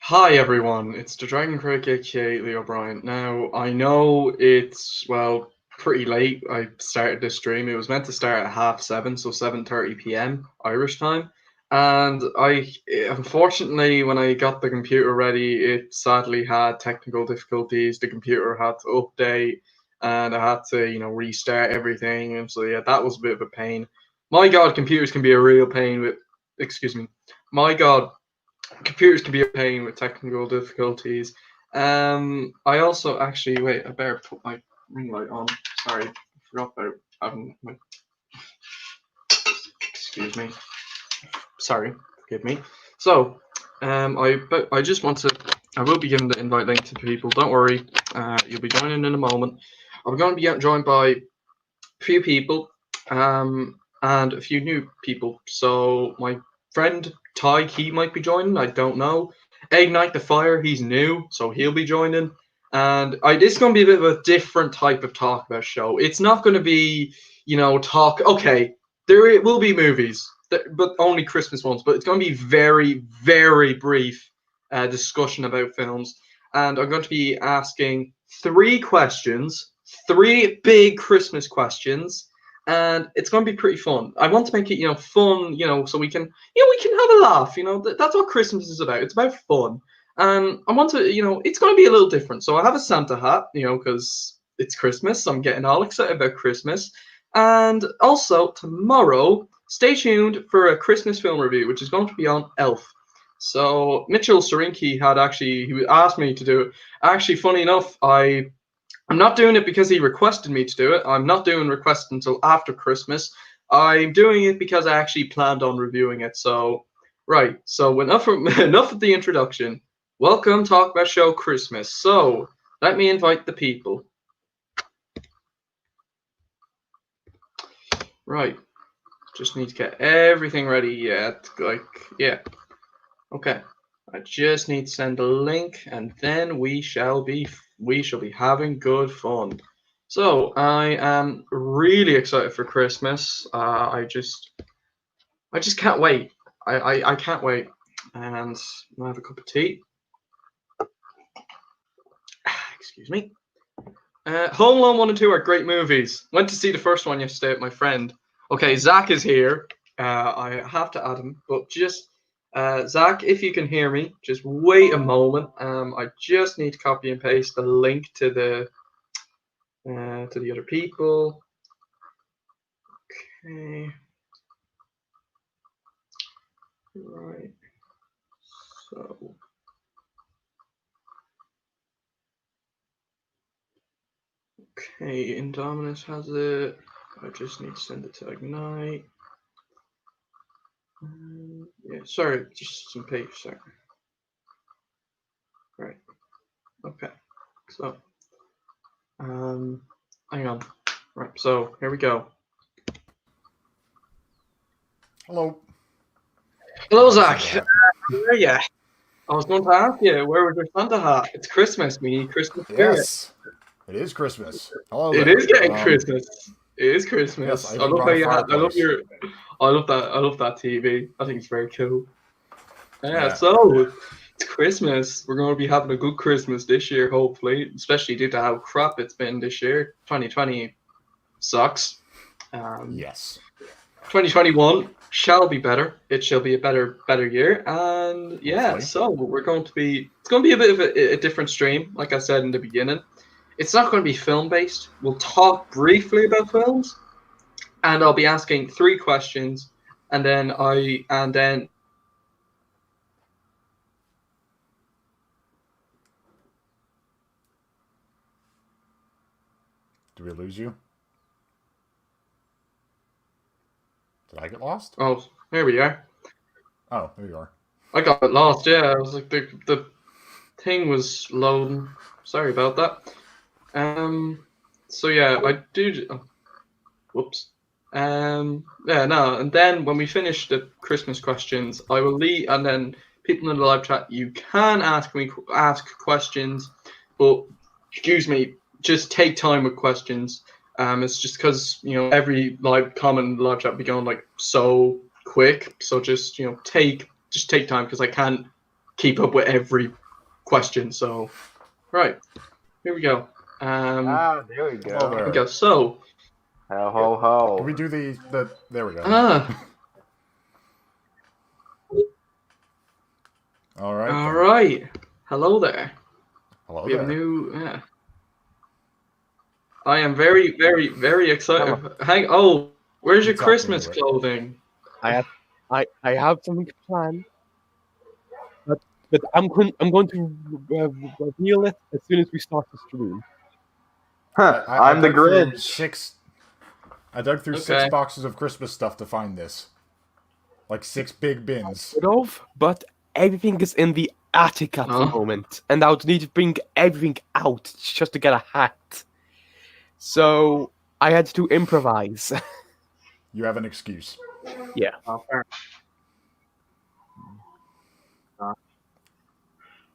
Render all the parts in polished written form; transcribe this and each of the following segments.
Hi everyone, it's the Dragon Crick aka Leo Bryant. Now, I know it's, pretty late. I started this stream. It was meant to start at half seven, so 7:30 p.m. Irish time. And unfortunately, when I got the computer ready, it sadly had technical difficulties. The computer had to update and I had to, restart everything. And so, yeah, that was a bit of a pain. My God, computers can be a real pain excuse me. My God, computers can be a pain with technical difficulties. I also actually wait. I better put my ring light on. Sorry, I forgot about having my. Excuse me. Sorry, forgive me. So, I just want to. I will be giving the invite link to people. Don't worry. You'll be joining in a moment. I'm going to be joined by a few people, and a few new people. So my friend Ty, he might be joining. I don't know. Ignite the Fire, he's new, so he'll be joining. And this is going to be a bit of a different type of talk about show. It's not going to be, talk. Okay, there will be movies, but only Christmas ones. But it's going to be very, very brief discussion about films. And I'm going to be asking three questions, three big Christmas questions, and it's going to be pretty fun. I want to make it, fun, so we can have a laugh. That's what Christmas is about. It's about fun, and I want to, it's going to be a little different. So I have a Santa hat, because it's Christmas. So I'm getting all excited about Christmas, and also tomorrow, stay tuned for a Christmas film review, which is going to be on Elf. So Mitchell Serinki he asked me to do it. Actually, funny enough, I'm not doing it because he requested me to do it. I'm not doing requests until after Christmas. I'm doing it because I actually planned on reviewing it. So, right. So enough of the introduction. Welcome, Talk About Show Christmas. So, let me invite the people. Right. Just need to get everything ready. Yeah. Okay. I just need to send a link, and then we shall be having good fun. So I am really excited for Christmas. I just can't wait. I can't wait. And I have a cup of tea. Excuse me. Home Alone 1 and 2 are great movies. Went to see the first one yesterday with my friend. Okay, Zach is here. I have to add him, but just Zach, if you can hear me, just wait a moment. I just need to copy and paste the link to the other people. Okay. Right. So. Okay, Indominus has it. I just need to send it to Ignite. Yeah, sorry, just some page, sorry. Right. Okay. So, hang on. Right. So here we go. Hello. Hello, Zach. Where are you? I was going to ask you, where was your Santa hat? It's Christmas. We need Christmas spirit. Yes, it is Christmas. Hello It there. is getting Christmas. It is Christmas. Yes, I love how you have. I love your. I love that. I love that TV. I think it's very cool. Yeah. So it's Christmas. We're going to be having a good Christmas this year, hopefully, especially due to how crap it's been this year. 2020 sucks. Yes. 2021 shall be better. It shall be a better year. And yeah, Hopefully. so it's going to be a bit of a different stream, like I said in the beginning. It's not going to be film based. We'll talk briefly about films, and I'll be asking three questions, and then Did we lose you? Did I get lost? oh, here we are. Oh, there you are. I got lost. Yeah, I was like the thing was loading. Sorry about that. So yeah, I do. Oh, whoops. Yeah, no, and then when we finish the Christmas questions, I will leave, and then people in the live chat, you can ask questions, but excuse me, just take time with questions. It's just because every live chat be going like so quick, so just take time because I can't keep up with every question. So, right, here we go. There we go. Oh, there. Here we go. So, Ho ho ho. Can we do the there we go. All right. All then. right. Hello there. Hello We have there. new. Yeah. I am very, very, very excited. Oh, where's your Talk me Christmas into it. clothing? I have something planned, but I'm going to reveal it as soon as we start the stream. I I'm the dug through Grinch. I dug through 6 Okay. boxes of Christmas stuff to find this. Like 6 big bins. But everything is in the attic at the moment, and I would need to bring everything out just to get a hat. So I had to improvise. You have an excuse. Yeah. Oh, fair.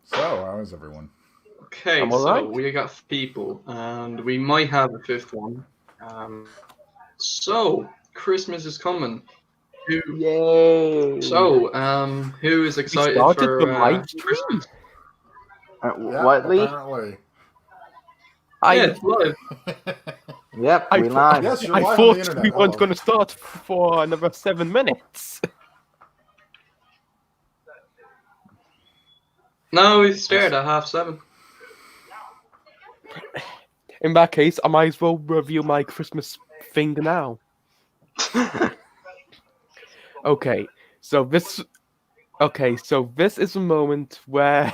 So, how is everyone? Okay, I'm so alright. we got people, and we might have a 5th one. So Christmas is coming. Yay! So, who is We excited started for the live stream. Christmas? Yeah, what, Lee? apparently. Yeah, it's live. Yep, I we live. Yes, you're I live on the thought internet. we weren't Hello. going to start for another 7 minutes. No, we started at 7:30. In that case, I might as well reveal my Christmas thing now. Okay, so this is a moment where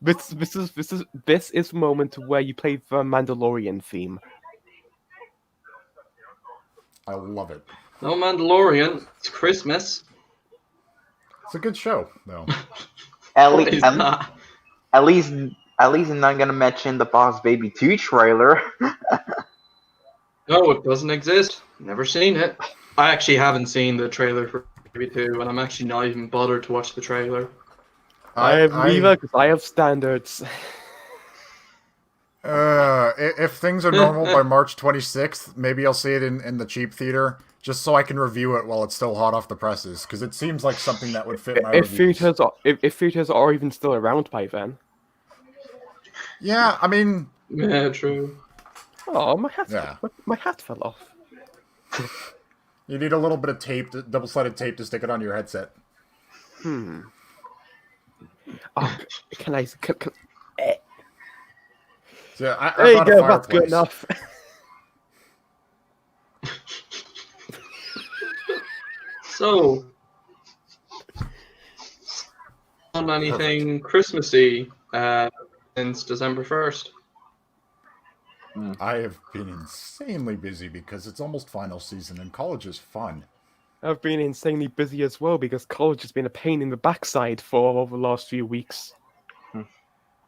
this is a moment where you play the Mandalorian theme. I love it. No Mandalorian. It's Christmas. It's a good show, though. At, What le- is at, that? at least I'm not gonna mention the Boss Baby 2 trailer. No, it doesn't exist. Never seen it. I actually haven't seen the trailer for Baby 2, and I'm actually not even bothered to watch the trailer. I have neither, because I have standards. If things are normal by March 26th, maybe I'll see it in the cheap theater, just so I can review it while it's still hot off the presses, because it seems like something that would fit my If reviews. if theaters are even still around by then. Yeah, I mean, Yeah, true. Oh, my hat! Yeah. My hat fell off. you need a little bit of tape, double-sided tape, to stick it on your headset. Oh, can I? So, yeah, I There you brought a go. That's good fireplace. enough. So, on anything Christmassy since December 1st? I have been insanely busy because it's almost final season and college is fun. I've been insanely busy as well because college has been a pain in the backside for the last few weeks.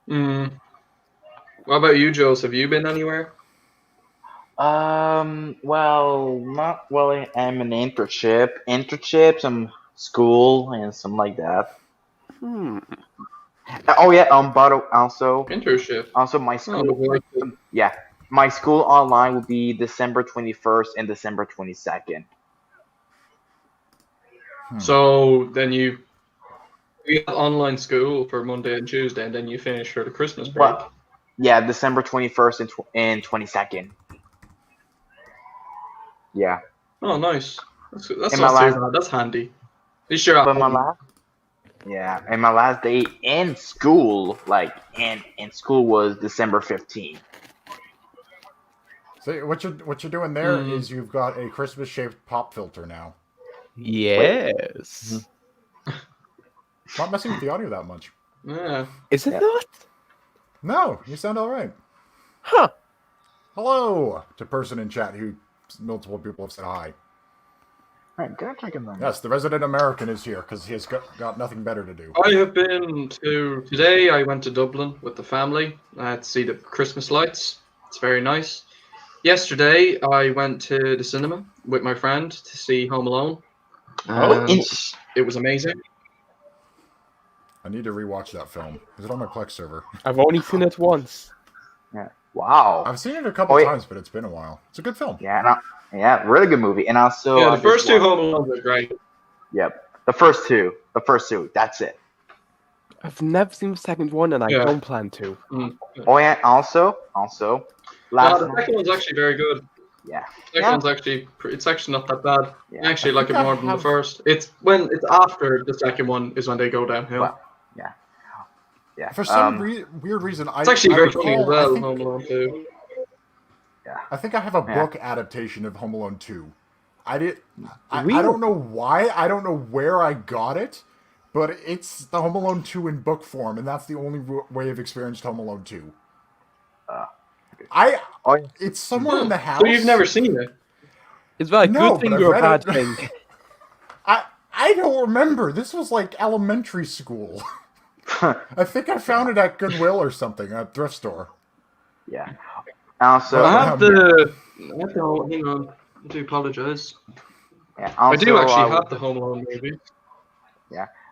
What about you, Joseph? Have you been anywhere? Well, not really. I'm an internship, some school, and some like that. Oh yeah. But also Internship. my Oh, school. like Yeah, my school online will be December 21st and December 22nd. So then you have online school for Monday and Tuesday, and then you finish for the Christmas break. But yeah, December 21st and 22nd. Yeah. Oh, nice. That's And not my too bad. That's handy. Are you sure? But my last day in school, in school, was December 15th. So what you're doing there is you've got a Christmas-shaped pop filter now. Yes. Not messing with the audio that much. Yeah. Is it Yeah. not? No, you sound all right. Huh. Hello to person in chat who multiple people have said hi. Alright, go check him out. Yes, the resident American is here because he has got nothing better to do. I have been to today. I went to Dublin with the family to see the Christmas lights. It's very nice. Yesterday, I went to the cinema with my friend to see Home Alone. Oh, And it was amazing. I need to rewatch that film. Is it on my Plex server? I've only seen it once. Yeah. Wow. I've seen it a couple Wait. times, but it's been a while. It's a good film. Yeah, really good movie. And also, Yeah, I the first just two watched- Home Alones are great. Yep, the first two. That's it. I've never seen the second one, and I Yeah. don't plan to. Oh yeah. Also, last the night. second one's actually very good. Yeah. The second one's actually it's actually not that bad. Yeah. I actually like it think I more than the have- first. It's when it's after the second one is when they go downhill. Well, yeah. For some weird reason, it's actually I very recall, funny as well. I think, Home Alone 2. I think I have a Yeah. book adaptation of Home Alone 2. I Really? don't know why. I don't know where I got it, but it's the Home Alone 2 in book form, and that's the only way I've experienced Home Alone 2. Oh, yeah. It's somewhere in the house. So you've never seen it? Is that a No, good thing but I've or a read bad it. thing? I don't remember. This was like elementary school. I think I found it at Goodwill or something, at a thrift store. yeah. Also, I have the. Hang on. I do apologize. yeah. I do Also, actually have the Home Alone movie.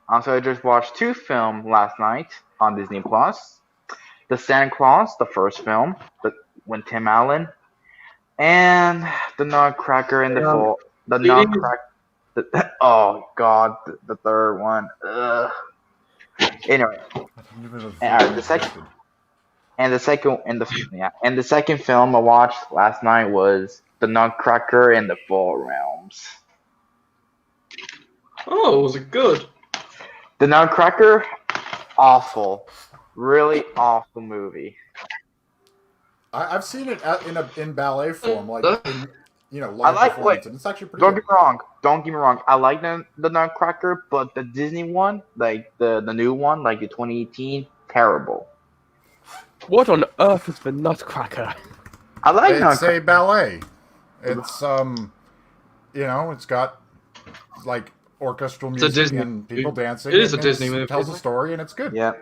Also, I just watched 2 films last night on Disney Plus. The Santa Claus, the first film, with Tim Allen, and the Nutcracker in the fall. The Really? Nutcracker. Oh God, the third one. Ugh. Anyway, the second. And the second film I watched last night was The Nutcracker in the Four Realms. Oh, was it good? The Nutcracker, awful, really awful movie. I've seen it in ballet form, like in, live I like performance, and it's actually pretty Don't good. get me wrong. I like the Nutcracker, but the Disney one, like the new one, like the 2018, terrible. What on earth is the Nutcracker? I like It's Nutcracker. a ballet. It's it's got like orchestral It's a music Disney and people movie. dancing. It is a and Disney movie, Tells a isn't it? story and it's good. Yeah,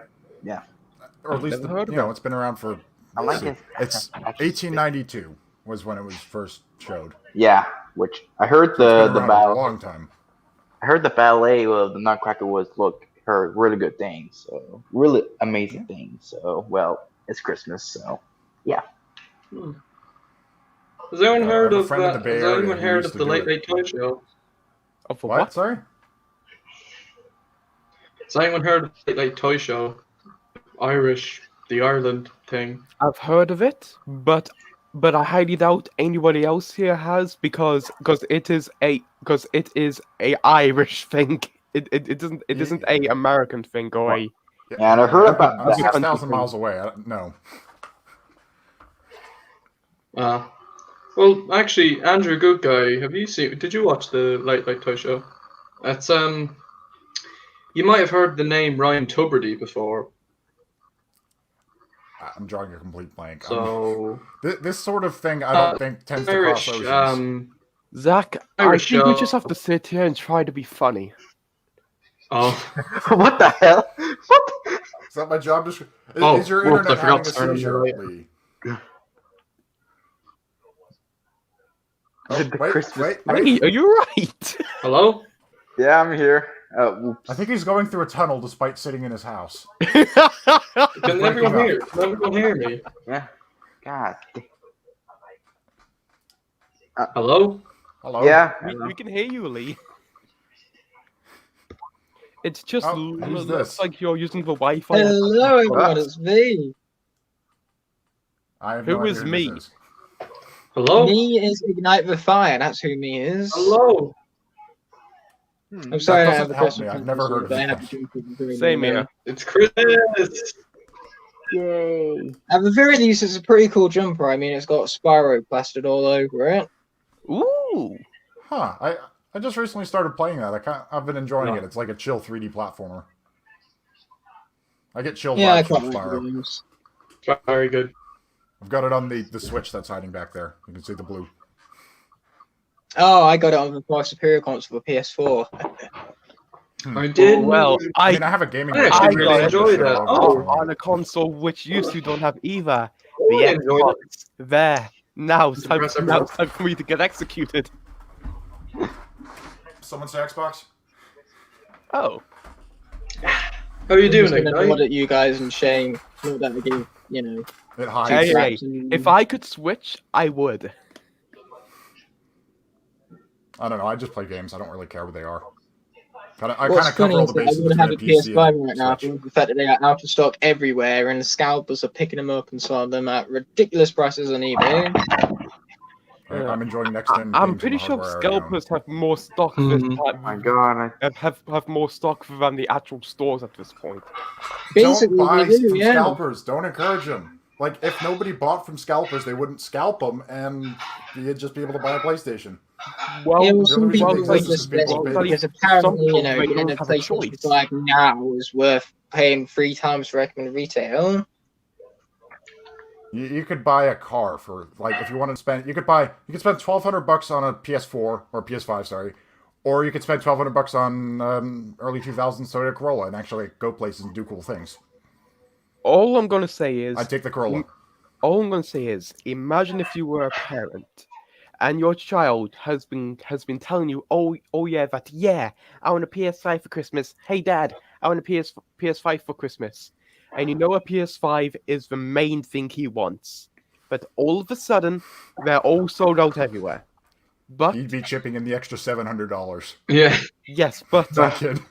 Or at least Never heard of it. it's been around for. I like let's it. see, It's 1892 was when it was first showed. yeah. Which I heard It's been the around for a ballet. long time. I heard the ballet of the Nutcracker was her really good thing. So really amazing thing. So it's Christmas. So yeah. Has anyone I heard have a of friend in the Bay has Area anyone who heard used of to the do Late it. Late Toy Show? Oh, for What? what? Sorry. Has anyone heard of the Late Late Toy Show? The Ireland thing. I've heard of it, but I highly doubt anybody else here has because it is a Irish thing. It isn't a American thing or a. Yeah, and I heard about I'm that. 6,000 miles away. I don't know. Well, actually, Andrew, good guy. Did you watch the Late Late Toy Show? It's you might have heard the name Ryan Tuberty before. I'm drawing a complete blank. So This sort of thing, I don't think tends to cross Irish, oceans. Zach, I Irish think we show. just have to sit here and try to be funny. oh, What the hell? What? Is that my job description? Oh, Is your whoops, I internet forgot having to a turn on seizure, the light. Lee? Is it the wait, Christmas- wait. Hey, are you right? hello. Yeah, I'm here. Oops. I think he's going through a tunnel despite sitting in his house. Can everyone up. hear? Can everyone hear me? Yeah. God. Hello. Hello? Yeah. we can hear you, Lee. It's just Oh, who's looks this? like you're using the Wi-Fi. Hello, everyone. It's me. I have Who no is idea me? this is. Hello. Me is Ignite the Fire. That's who me is. Hello. I'm sorry I That don't have doesn't the help Christmas me. I've never heard of but I have this. to do people doing Same it. here. It's Chris. Yay. At the very least, it's a pretty cool jumper. I mean, it's got Spyro plastered all over it. Ooh. Huh. I just recently started playing that. I've been enjoying Yeah. it. It's like a chill 3D platformer. I get chill Yeah, I vibes quite from like Spyro. those. Very good. I've got it on the Switch that's hiding back there. You can see the blue. Oh, I got it on the my Superior console for PS4. I did. Well, I I mean, I have a gaming. I actually machine really that enjoy should that. show Oh. over on a console which you two don't have either. Oh, I The enjoyed Xbox. There. Now it's time, Press every now button. it's time for me to get executed. Someone say Xbox? Oh. How are you I'm doing, just gonna nod Ignite? at you guys and shame. Not that I give, you know. It hides. Hey, hey, slaps and- if I could switch, I would. I don't know. I just play games. I don't really care what they are. I What's kind of cover funny all is the that I bases would have a between PC PS5 and right now Switch. for the fact that they are out of stock everywhere, and the scalpers are picking them up and selling them at ridiculous prices on eBay. I'm enjoying next-gen I'm games pretty on the sure hardware I own. scalpers have more stock this Hmm. Oh my god. have more stock than the actual stores at this point. Basically, Don't buy they do, from yeah. scalpers. Don't encourage them. Like, if nobody bought from scalpers, they wouldn't scalp them, and you'd just be able to buy a PlayStation. Well, Yeah, well, the some only reason people it are exists is just because people desperate pay. because Some apparently, people, you know, they getting don't a have a PlayStation choice. 5 now is worth paying 3 times the recommended retail. You could buy a car for, like, if you wanted to spend, you could spend $1,200 on a PS4 or PS5, sorry, or you could spend $1,200 on early 2000s Toyota Corolla and actually go places and do cool things. All I'm gonna say is, I'd take the Corolla. imagine if you were a parent, and your child has been telling you, oh yeah, I want a PS5 for Christmas. Hey Dad, I want a PS5 for Christmas, and you know a PS5 is the main thing he wants, but all of a sudden they're all sold out everywhere. But He'd be chipping in the extra $700. Yeah. yes, but That kid.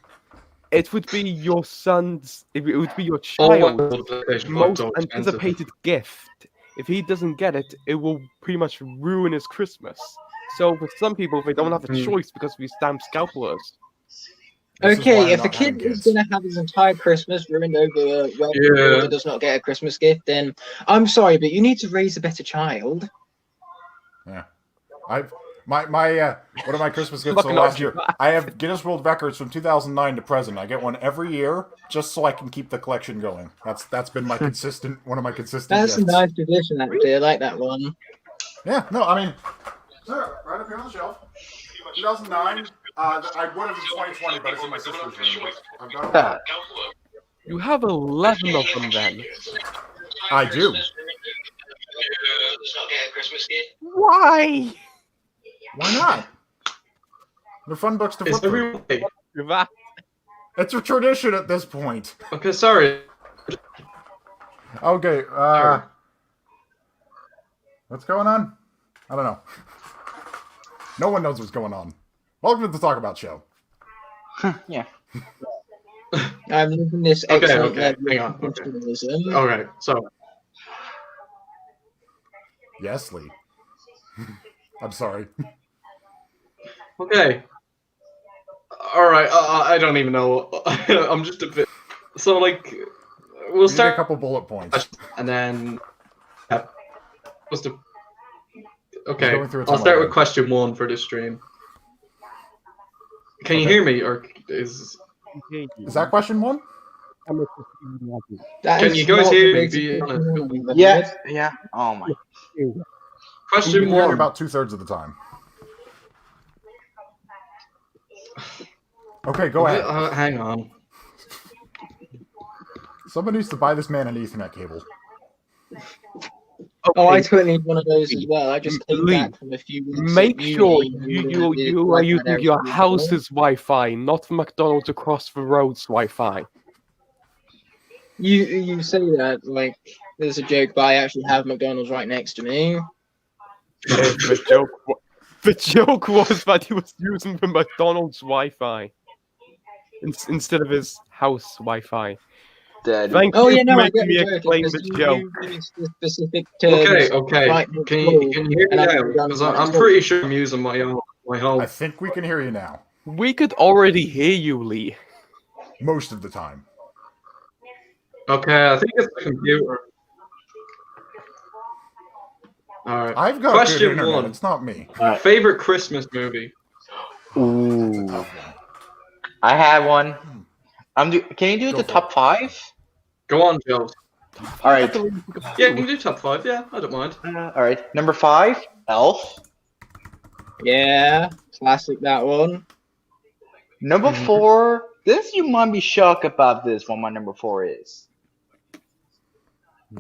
it would be your son's. It would be your All child's PlayStation 5's most so expensive. anticipated gift. If he doesn't get it, it will pretty much ruin his Christmas. So for some people, they don't have a Mhm. choice because of these damn scalpers. This is why Okay, I'm if a not having kid is kids. going to have his entire Christmas ruined over where Yeah. he does not get a Christmas gift, then I'm sorry, but you need to raise a better child. Yeah. One of my Christmas gifts Fucking from last argue year. I have Guinness World Records from 2009 to present. I get one every year just so I can keep the collection going. That's been my one of my consistent That's gifts. a nice tradition, actually. I like that one. Yeah, no, I mean, sir, right up here on the shelf. 2009. I would have in 2020, but it's in my sister's room. I've got it. You have 11 of them then. I do. Why? Why not? They're fun books to Is flip through. everyone That It's a tradition at this point. okay? Sorry. Okay, Sure. what's going on? I don't know. No one knows what's going on. Welcome to the Talk About Show. Yeah. I'm living this Okay, excellent okay, level hang of on, okay. professionalism. Okay, so Yes, Lee. I'm sorry. okay. All right. I don't even know. I'm just a bit. So like, we'll We need a start couple bullet points. and then. What's the? Okay, going through a I'll start timeline. with question 1 for this stream. Can you Okay. hear me, or is? Is that question 1? That Can is you guys not hear the me? basic Be honest. question. Yeah. Yeah. Oh my. You Question can hear me 1. about 2/3 of the time. Okay, go ahead. Hang on. Someone needs to buy this man an Ethernet cable. Oh, I Okay, totally need one of those as well. I just came Lee, back from a few weeks. make at sure uni and you did are like using that your every house's Wi-Fi, not the McDonald's across the road's Wi-Fi. You say that like there's a joke, but I actually have McDonald's right next to me. The joke was that he was using the McDonald's Wi-Fi instead of his house Wi-Fi. Dead. Thank Oh you yeah, for no, I making get me the joke. explain Because the joke. you use the specific terms. Okay. right Can next you door, hear me and I've now? done Because that I'm as well. pretty sure I'm using my home. I think we can hear you now. We could already hear you, Lee. Most of the time. Okay, I think it's the computer. All right. I've got Question good internet. 1. It's not me. Favorite Christmas movie? That's a Ooh. tough one. I have one. Can you do Go the for top 5? Go on, Joe. All right. Yeah, you can do top 5. Yeah, I don't mind. All right. Number 5, Elf. Yeah, classic that one. Number 4. This you might be shocked about this one. My number 4 is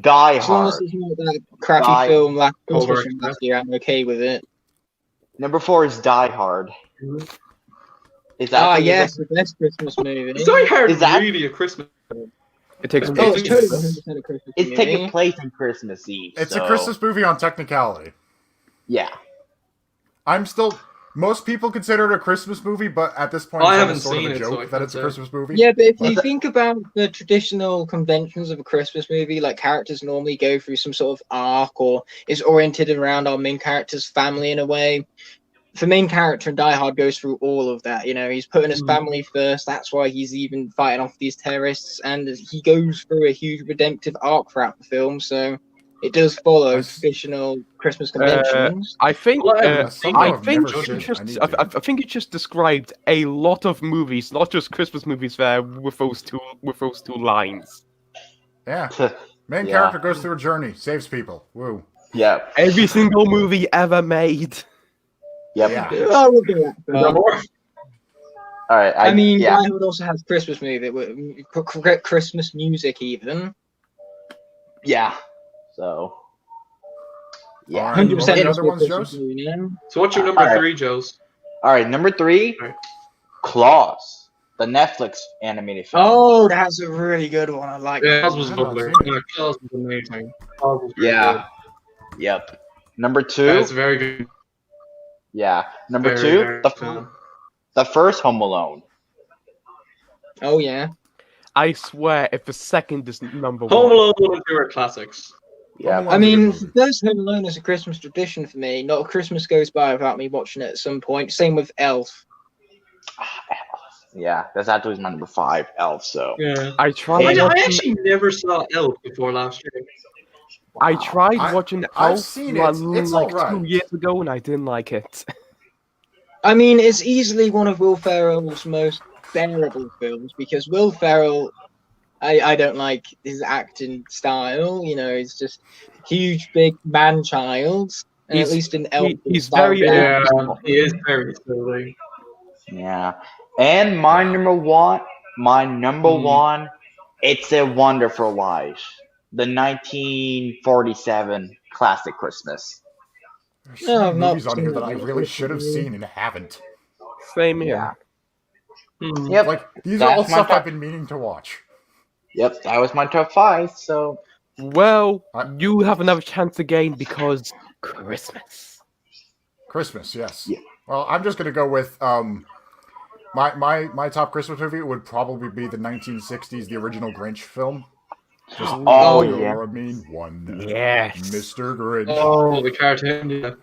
Die As long as Hard. it's not that crappy Die. film last Over. Christmas from last year, I'm okay with it. Number 4 is Die Hard. Is that Ah, for you? yes, the best Christmas movie. Is Die Hard Is that- really a Christmas? It takes Oh, Oh, place. it's totally 100% a Christmas It's movie. taking place on Christmas Eve. It's so- a Christmas movie on technicality. Yeah. I'm still most people consider it a Christmas movie, but at this point, I it's haven't sort of seen a it, so I joke that can't it's a say. Christmas movie. Yeah, but if you think about the traditional conventions of a Christmas movie, like characters normally go through some sort of arc or is oriented around our main character's family in a way. The main character in Die Hard goes through all of that. You know, he's putting his family first. That's why he's even fighting off these terrorists, and he goes through a huge redemptive arc throughout the film. So it does follow traditional Christmas conventions. I think Well, I've never judge seen it. it. I need to. I think you just described a lot of movies, not just Christmas movies, there with those two lines. Yeah. Main Yeah. character goes through a journey, saves people. Woo. Yep. Every single movie ever made. Yep. Yeah. Oh, we'll do that. Is there more? All right. I mean, yeah. Die Hard also has Christmas Christmas music even. Yeah. So. Yeah. Alright, what 100% were the it's other a ones, Christmas Joes? movie, you know? So what's your number Alright. 3, Joes? All right. Number 3, Right. Claus, the Netflix animated film. Oh, that's a really good one. I like Yeah, that. Claus was I've not lovely. seen it. Yeah, Claus was amazing. Claus was very Yeah. Yep. Number good. 2. Yeah, it's very good. Yeah. Number Very, 2, very the good film. first Home Alone. Oh, yeah. I swear, if the second is number Home one. Alone 1 and 2 are classics. Yeah. Home I Alone's a good mean, movie. first Home Alone is a Christmas tradition for me. Not a Christmas goes by without me watching it at some point. Same with Elf. Yeah. That's actually my number 5, Elf. So. Yeah. I I, tried. I watching, actually never saw Elf before last year. I tried I- watching I've Elf seen like, it. It's like alright. 2 years ago, and I didn't like it. I mean, it's easily one of Will Ferrell's most bearable films because Will Ferrell, I don't like his acting style. You know, he's just huge, big man child. And at He's- least in Elf, he's his style very of Yeah, acting- he is very silly. Yeah. And my number one, It's a Wonderful Life, the 1947 classic Christmas. There's so No, many I've not movies on here seen that I it. really should have seen and haven't. Same here. Hmm. Yep. Like, these are all That's my stuff top- I've been meaning to watch. Yep, that was my top 5. So Well, I- you have another chance again because Christmas. Christmas, yes. Yeah. Well, I'm just gonna go with my top Christmas movie would probably be the 1960s, the original Grinch film. Just Oh, you're yeah. a mean one, Yes. Mr. Grinch. Oh, the cartoon, yeah.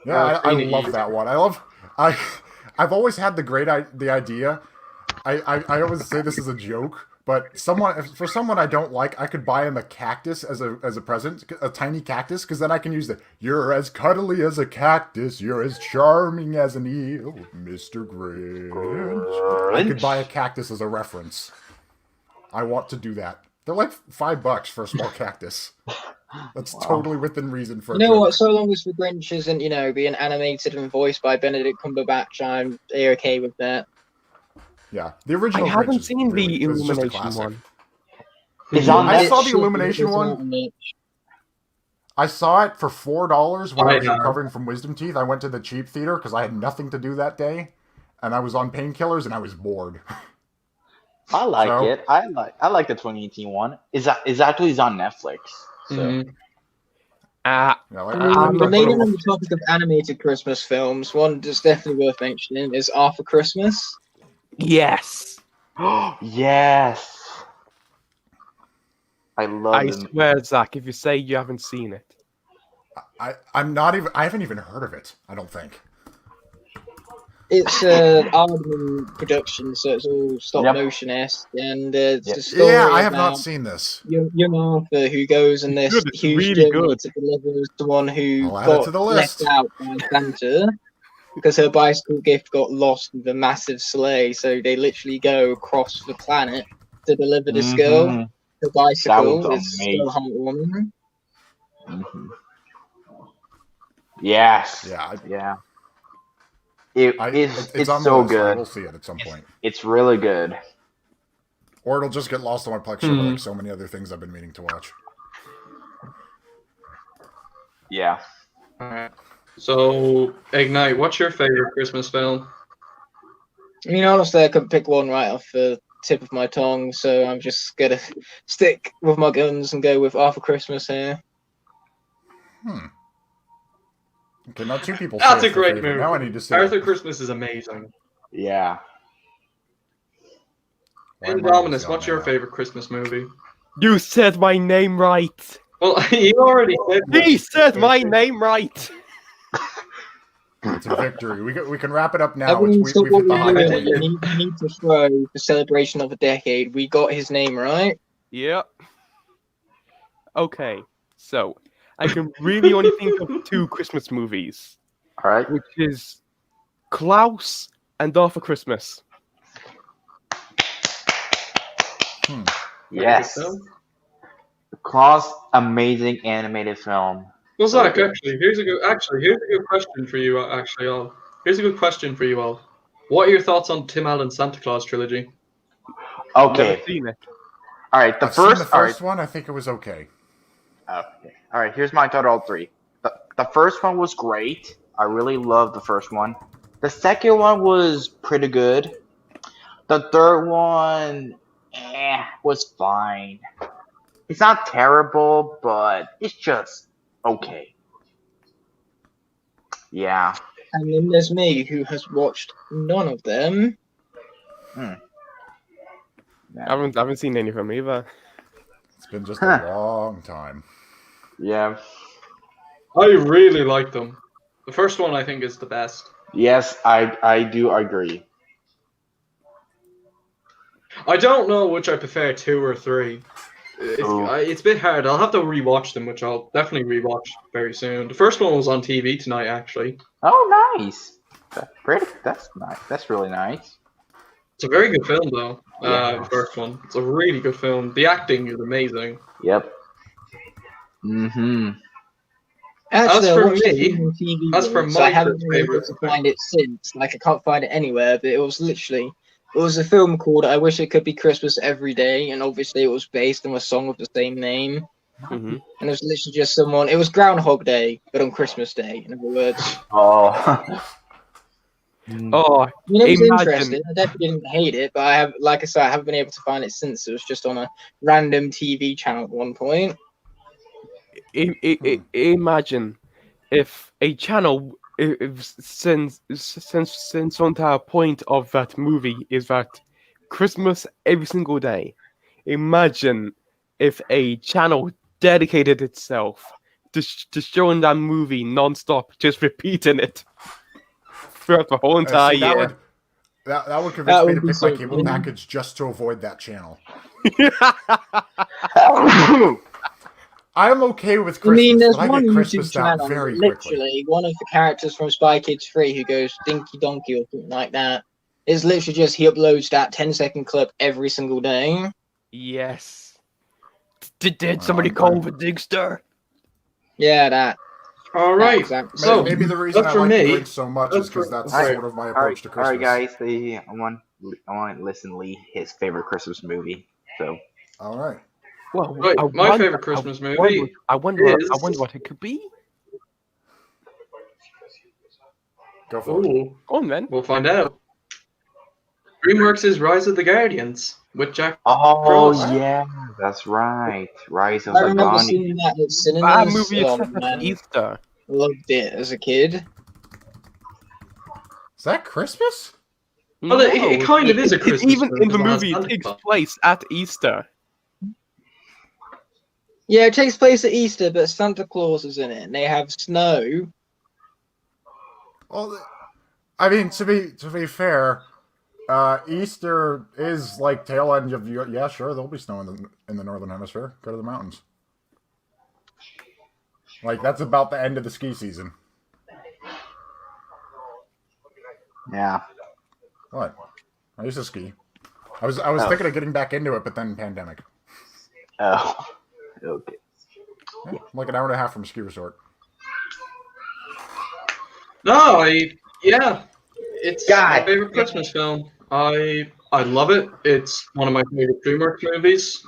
Yeah, I Really love easy. that one. I've always had the idea. I always say this is a joke, but for someone I don't like, I could buy him a cactus as a present, a tiny cactus, because then I can use the "You're as cuddly as a cactus, you're as charming as an eel, Mr. Grinch." I could buy a cactus as a reference. I want to do that. They're like $5 for a small cactus. That's totally within reason for. You a know joke. what? So long as the Grinch isn't, you know, being animated and voiced by Benedict Cumberbatch, I'm okay with that. Yeah, the I original. Grinch haven't is seen really, the it's just a Illumination classic. one. it's on I Netflix. saw the Illumination one. I saw it for $4 when I was Yeah. recovering from wisdom teeth. I went to the cheap theater because I had nothing to do that day, and I was on painkillers and I was bored. I like So- it. I like the 2018 one. Is actually on Netflix. So Mhm. Yeah, like, I'm not Remaining gonna- on the topic of animated Christmas films, one that's definitely worth mentioning is Arthur Christmas. Yes. yes. I love I them. swear, Zach, if you say you haven't seen it. I'm not even. I haven't even heard of it. I don't think. It's an Aardman production, so it's all stop Yep. motion esque, and it's Yep. a story Yeah, I have about not seen this. young Arthur who goes on this good, it's huge really journey good. to deliver someone who I'll add it got to the left list. out by Santa because her bicycle gift got lost in the massive sleigh. So they literally go across the planet to deliver this girl. Mhm. Her bicycle was is so amazing. heartwarming. Mhm. Yes. Yeah, Yeah. it's It's on so the list. I good. will see it at some point, It's really good. or it'll just get lost on my Plex server like so many other things I've been meaning to watch. Yeah. Alright. So, Ignite, what's your favorite Christmas film? I mean, honestly, I couldn't pick one right off the tip of my tongue, so I'm just gonna stick with my guns and go with Arthur Christmas here. Okay, now two people. That's say a it's their great favorite. movie. Now I need to see Arthur it. Christmas is amazing. Yeah. Why am I Indominus, on what's there your now? favorite Christmas movie? You said my name right. Well, you already said He one. said my name right. It's a victory. We can wrap it up now. Everyone stop We've what hit the we're high I doing. did. point. We need to throw the celebration of a decade. We got his name right. Yep. Okay, so I can really only think of two Christmas movies, All right. which is Klaus and Arthur Christmas. Yes. Film. Claus, amazing animated film. Well, Zach, here's a good question for you. Here's a good question for you all. What are your thoughts on Tim Allen's Santa Claus trilogy? Okay. Never seen it. All right. The I've seen first. the first one. I think it was okay. Okay. All right. Here's my total of 3. The first one was great. I really loved the first one. The second one was pretty good. The third one, was fine. It's not terrible, but it's just okay. Yeah. And then there's me, who has watched none of them. I haven't seen any of them either. It's been just a long time. Yeah. I really like them. The first one I think is the best. Yes, I do agree. I don't know which I prefer, 2 or 3. Oh. It's a bit hard. I'll have to rewatch them, which I'll definitely rewatch very soon. The first one was on TV tonight, actually. Oh, nice. That's nice. That's really nice. It's a very good film, though. Yeah. The first one. It's a really good film. The acting is amazing. Yep. Mm-hmm. Actually, As I for watched the me- film on TV as for once. my I haven't first been able favourite to find it since. Like, I can't find it anywhere, but it was a film called I Wish It Could Be Christmas Every Day, and obviously it was based on a song of the same name. Mm-hmm. And it was literally just it was Groundhog Day, but on Christmas Day, in other words. Oh. Oh, I mean, it was Imagine. interesting. I definitely didn't hate it, but I haven't been able to find it since. It was just on a random TV channel at one point. Imagine if a channel, since the entire point of that movie is that Christmas every single day. Imagine if a channel dedicated itself to showing that movie non-stop, just repeating it throughout the whole entire See, year. that would convince That me would to be pick so my cable funny. package just to avoid that channel. I am okay with I Christmas, mean, there's but I one get YouTube Christmas out channel, very quickly. literally, one of the characters from Spy Kids 3 who goes Dinky Donkey or something like that. It's literally just he uploads that 10-second clip every single day. Yes. Did somebody I'm- call the Digster? Yeah, that. All right. Exactly. So, Maybe the reason that's I for like me. the Grinch so much is because that's Alright. sort of my All approach right, to all Christmas. right, guys. I want to listen to Lee his favorite Christmas movie. So All right. Well, Right, I my wonder- favourite Christmas I movie wonder is- what it could be. Go for it. Ooh, Go on then. we'll find out. DreamWorks' Rise of the Guardians with Jack. oh Frost. yeah, that's right. Rise of I the remember Gandhi. seeing that at cinemas. That movie is Oh, set at man. Easter. Loved it as a kid. Is that Christmas? Well, it kind of is a Christmas Even film in the because it has movie, it Santa takes Claus. place at Easter. Yeah, it takes place at Easter, but Santa Claus is in it, and they have snow. Well, I mean, to be fair, Easter is like tail end of yeah, sure, there'll be snow in the northern hemisphere. Go to the mountains. Like that's about the end of the ski season. Yeah. What? I used to ski. I was Oh. thinking of getting back into it, but then pandemic. Oh. Okay. Yeah, like an hour and a half from a ski resort. No, it's my God. favorite Christmas film. I love it. It's one of my favorite DreamWorks movies.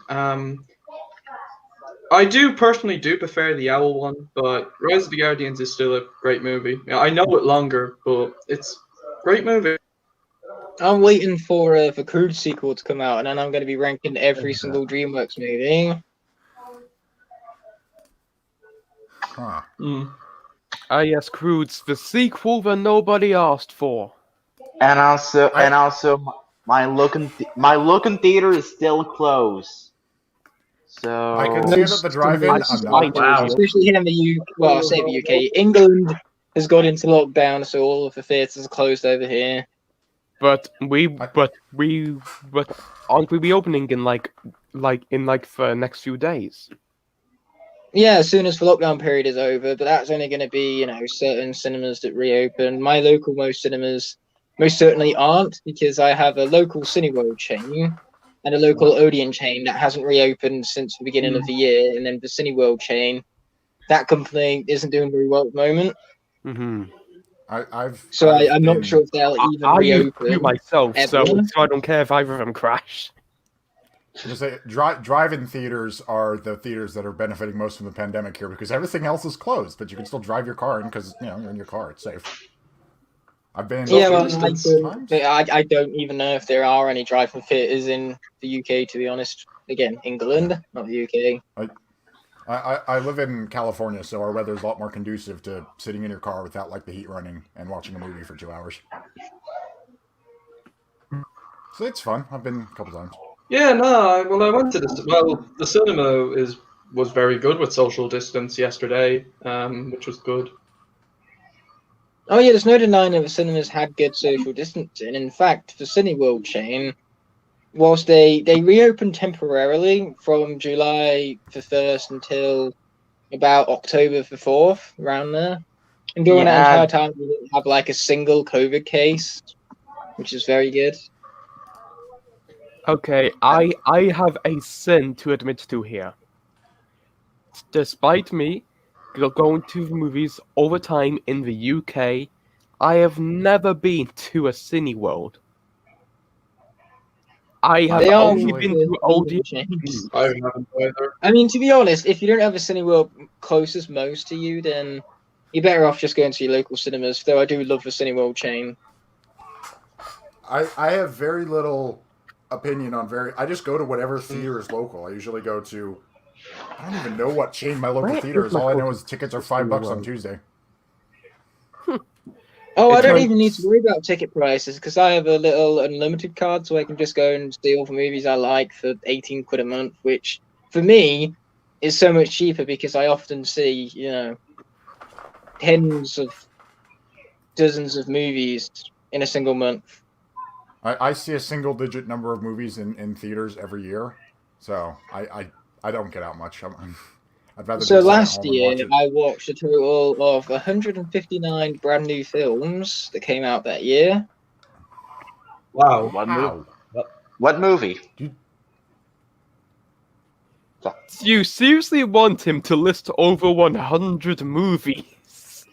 I do personally prefer the Owl one, but Rise of the Guardians is still a great movie. I know it longer, but it's a great movie. I'm waiting for the Crude sequel to come out, and then I'm going to be ranking every single DreamWorks movie. Huh. Mm. Ah, yes, Croods, the sequel that nobody asked for. And also, I- my local theater is still closed. So I can say that the drive-in, Cinemas, I'm not. Wow. especially here in the UK. Well, I say the UK. England has got into lockdown, so all of the theatres are closed over here. But aren't we reopening in like the next few days? Yeah, as soon as the lockdown period is over, but that's only going to be, certain cinemas that reopen. My local most cinemas most certainly aren't, because I have a local Cineworld chain and a local Odeon chain that hasn't reopened since the beginning of the year, and then the Cineworld chain, that company isn't doing very well at the moment. Mm-hmm. So I've I'm not been- sure if they'll even I use reopen. two myself, so ever. I don't care if either of them crash. Just say, drive-in theaters are the theaters that are benefiting most from the pandemic here because everything else is closed, but you can still drive your car in because you're in your car. It's safe. I've been. Yeah, well, times. I don't even know if there are any drive-in theatres in the UK, to be honest. Again, England, not the UK. I live in California, so our weather's a lot more conducive to sitting in your car without the heat running and watching a movie for 2 hours. So it's fun. I've been a couple times. Yeah, no. Well, I went to the the cinema was very good with social distance yesterday, which was good. Oh yeah, there's no denying that the cinemas had good social distancing. In fact, the Cineworld chain, whilst they reopened temporarily from July the 1st until about October the 4th, around there, and during that Yeah. entire time we didn't have a single COVID case, which is very good. Okay, I have a sin to admit to here. Despite me going to the movies all the time in the UK, I have never been to a Cineworld. I have They are only usually- been to Odeon. chains. I haven't either. I mean, to be honest, if you don't have a Cineworld closest most to you, then you're better off just going to your local cinemas. Though I do love the Cineworld chain. I have very little opinion on I just go to whatever theater is local. I usually go to. I don't even know what chain my local Where theater is is. my All I know closest is tickets are $5 on Cineworld? Tuesday. Oh, I It's don't like- even need to worry about ticket prices because I have a little unlimited card, so I can just go and see all the movies I like for 18 quid a month, which for me is so much cheaper because I often see, tens of dozens of movies in a single month. I see a single-digit number of movies in theaters every year, so I don't get out much. I'd rather So just sit at last home and year, watch it. I watched a total of 159 brand new films that came out that year. Wow. Wow. What movie? Do you seriously want him to list over 100 movies?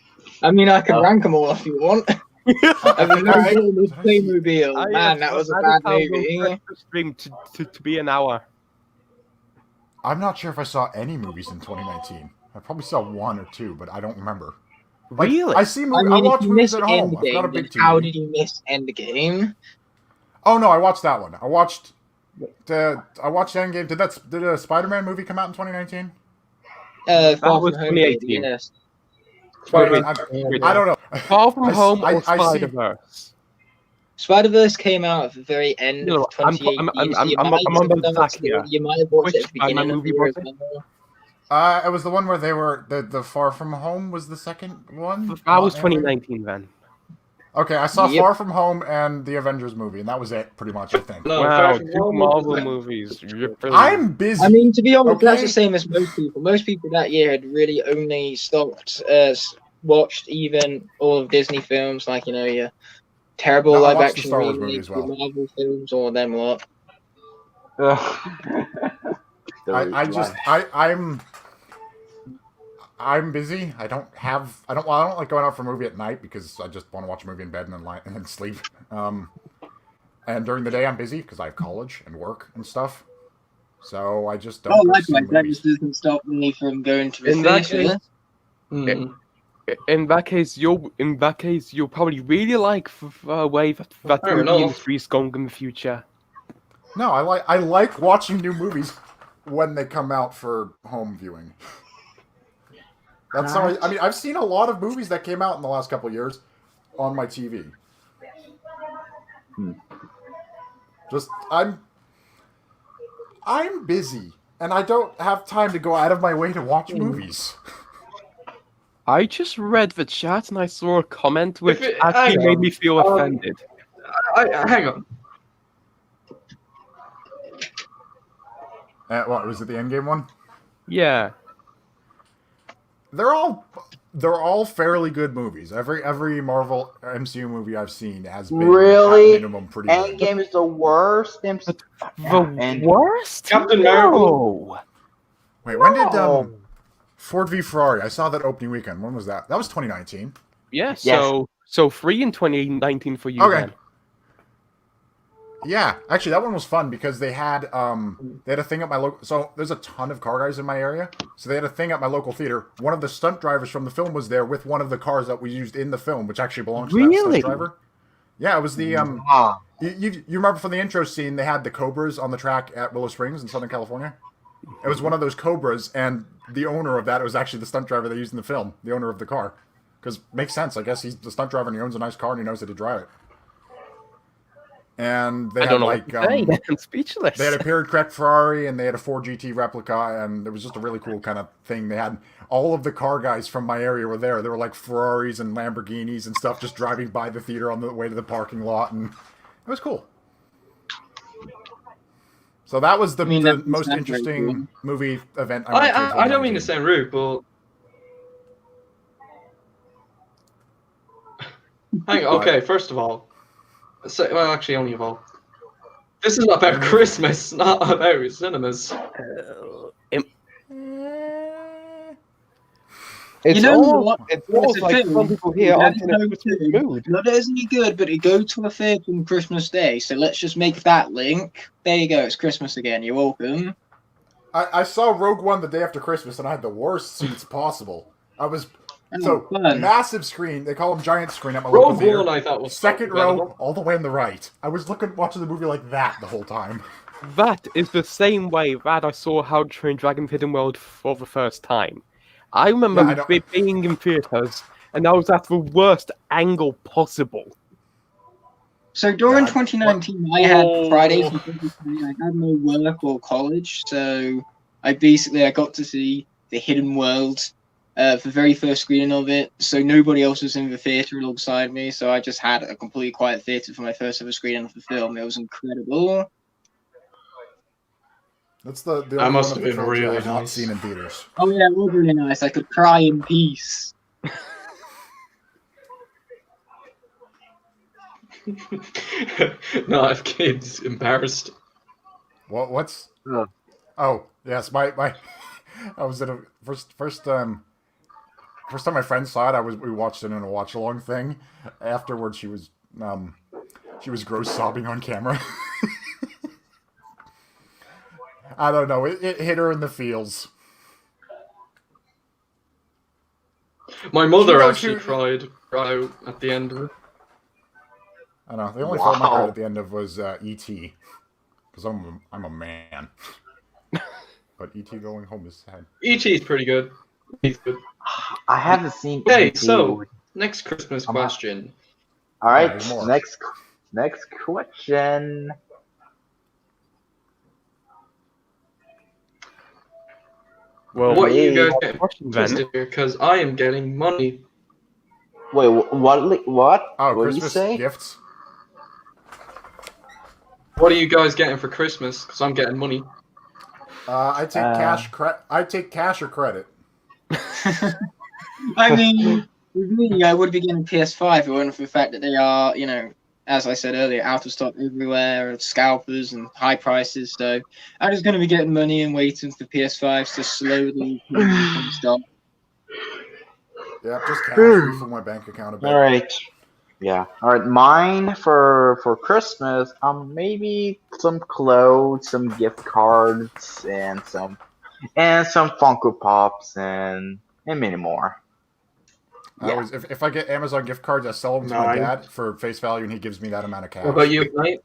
I mean, I can rank them all if you want. I mean, Alright. Playmobil. Man, that was a bad movie. Stream to be an hour. I'm not sure if I saw any movies in 2019. I probably saw one or two, but I don't remember. Really? I see I movies. I mean, if watch you movies missed at home. I've got a Endgame, big then how TV. did you miss Endgame? Oh no, I watched that one. I watched Endgame. Did a Spider-Man movie come out in 2019? Far was From Home, 2018. yes. Spider-Man. I don't know. Far From I s- Home I- or I see- Spider-Verse? Spider-Verse came out at the very end No, of 2018. so you I'm might on the have back watched here. it- You might have watched Which it at the Spider-Man beginning of the movie year was as it? well. It was the one where they were the Far From Home was the second one. That was Not animated? 2019 then. Okay, I saw Yep. Far From Home and the Avengers movie, and that was it, pretty much. I think. No, Wow, Far From two Home Marvel was- movies. You're brilliant. I'm busy. I mean, to be honest, that's Okay. the same as most people. Most people that year had really only stopped, watched even all of Disney films, like your terrible No, I live watched the action Star Wars movie remakes, as well. the Marvel films, or them what. I'm busy. I don't like going out for a movie at night because I just want to watch a movie in bed and then sleep. And during the day I'm busy because I have college and work and stuff. So I just don't. Oh, go see likewise, that movies. just doesn't stop me from going to the In that theatre. Mm. In that case, you'll probably really like the way that Fair movie enough. industry is going in the future. No, I like watching new movies when they come out for home viewing. That's how I mean, I've seen a lot of movies that came out in the last couple of years on my TV. Just I'm busy and I don't have time to go out of my way to watch movies. I just read the chat and I saw a comment which hang actually made on. me feel offended. Hang on. What was it? The Endgame one? Yeah. They're all fairly good movies. Every Marvel MCU movie I've seen has been Really? at minimum pretty good. Endgame is the worst. The worst? Captain No. Wait, when did Ford v Ferrari? I saw that opening weekend. When was that? That was 2019. Yeah, Yes. so 3 in 2019 for you Okay. then. Yeah, actually, that one was fun because they had a thing at my local. So there's a ton of car guys in my area. So they had a thing at my local theater. One of the stunt drivers from the film was there with one of the cars that we used in the film, which actually belongs to that Really? stunt driver. Yeah, it was the You remember from the intro scene they had the Cobras on the track at Willow Springs in Southern California. It was one of those Cobras, and the owner of that was actually the stunt driver they used in the film. The owner of the car, because makes sense. I guess he's the stunt driver and he owns a nice car and he knows how to drive it. And they I had don't know like what to say. I'm speechless. they had a period correct Ferrari and they had a Ford GT replica, and it was just a really cool kind of thing. They had all of the car guys from my area were there. There were like Ferraris and Lamborghinis and stuff just driving by the theater on the way to the parking lot, and it was cool. So that was the most interesting movie event I went to. I don't mean to sound rude, but hang on. Okay, first of all, well, actually, only of all. This is about Christmas, not about cinemas. It's You know all, what? it's almost It's a like thing. some people here You aren't in a know, Christmas mood. Not only good, but you go to a theatre on Christmas Day. So let's just make that link. There you go. It's Christmas again. You're welcome. I saw Rogue One the day after Christmas, and I had the worst seats possible. I was Fun. massive screen. They call them giant screen at my local Rogue theater. One, I thought was Second incredible. row, all the way on the right. I was watching the movie like that the whole time. That is the same way that I saw How to Train Dragon Hidden World for the first time. I remember Yeah, I don't- being in theatres, and I was at the worst angle possible. So during God, 2019, I had Fridays and Thursdays. I had no work or college, so I got to see The Hidden World, the very first screening of it. So nobody else was in the theatre alongside me, so I just had a completely quiet theatre for my first ever screening of the film. It was incredible. That's the That only must one of have the been films really I've not nice. seen in theaters. Oh yeah, it was really nice. I could cry in peace. No, I have kids embarrassed. What's? Ugh. Oh yes, my I was at a first time my friend saw it. We watched it in a watch along thing. Afterwards, she was gross sobbing on camera. I don't know. It hit her in the feels. My mother She actually goes cried out at the end of it. I know. The only film I Wow. cried at the end of was E.T. Because I'm a man. But E.T. going home is sad. E.T. is pretty good. He's good. I haven't seen. Okay, E.T. so next Christmas I'm not- question. All right, there's more. next question. Well, What are you guys Hey. getting question for then. Christmas here? Because I am getting money. Wait, what? What? Oh, What did you Christmas say? gifts. What are you guys getting for Christmas? Because I'm getting money. I take cash. I take cash or credit. I mean, with me, I would be getting PS5 if it weren't for the fact that they are, as I said earlier, out of stock everywhere, scalpers and high prices. So I'm just going to be getting money and waiting for PS5s to slowly come stock. Yeah, just cash refill my bank account a bit. All right. Yeah. All right. Mine for Christmas, maybe some clothes, some gift cards, and some Funko Pops, and many more. Yeah. If I get Amazon gift cards, I sell them to my Nice. dad for face value, and he gives me that amount of cash. What about you, mate?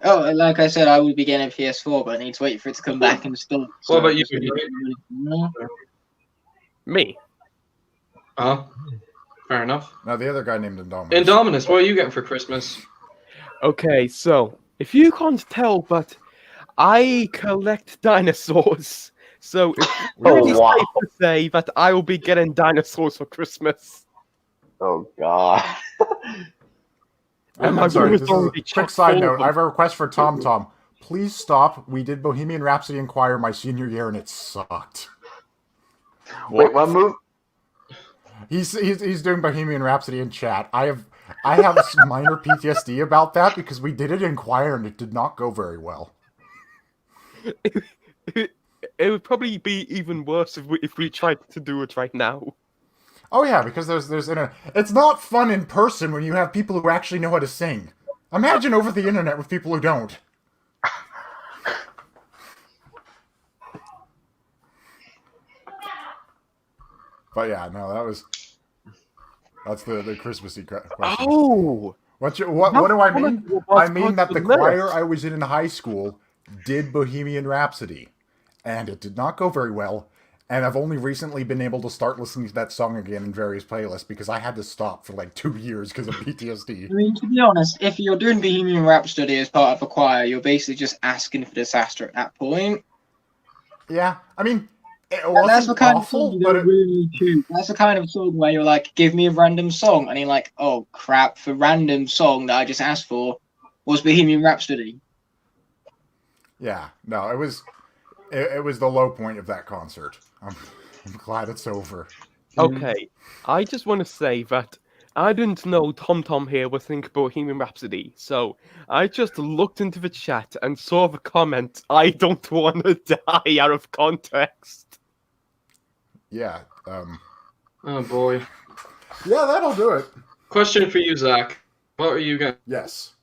Oh, and like I said, I would be getting a PS4, but I need to wait for it to come back in stock. What about you, I'm just gonna Ian? get money. Me. Oh, fair enough. No, the other guy named Indominus. Indominus, what are you getting for Christmas? Okay, so if you can't tell, but I collect dinosaurs. So it's really Oh, wow. safe to say that I will be getting dinosaurs for Christmas. Oh god. And my I'm sorry, room is this is a already quick chock side full note. of I have a request for Tom Tom. Please stop. We did Bohemian Rhapsody in choir my senior year, and it sucked. Wait, what move? He's doing Bohemian Rhapsody in chat. I have some minor PTSD about that because we did it in choir and it did not go very well. It would probably be even worse if we tried to do it right now. Oh yeah, because it's not fun in person when you have people who actually know how to sing. Imagine over the internet with people who don't. But yeah, no, that's the Christmassy question. Oh! What do I mean? I mean that the choir I was in high school did Bohemian Rhapsody, and it did not go very well. And I've only recently been able to start listening to that song again in various playlists because I had to stop for like 2 years because of PTSD. I mean, to be honest, if you're doing Bohemian Rhapsody as part of a choir, you're basically just asking for disaster at that point. Yeah, I mean, it And that's the wasn't kind of awful, song you but don't really choose. That's the kind of song where you're like, give me a random song. And you're like, oh crap, the random song that I just asked for was Bohemian Rhapsody. yeah, no, it was the low point of that concert. I'm glad it's over. Okay, I just want to say that I didn't know Tom Tom here would think Bohemian Rhapsody, so I just looked into the chat and saw the comment, I don't want to die, out of context. Yeah, Oh boy. yeah, that'll do it. Question for you, Zach. What are you getting? Yes.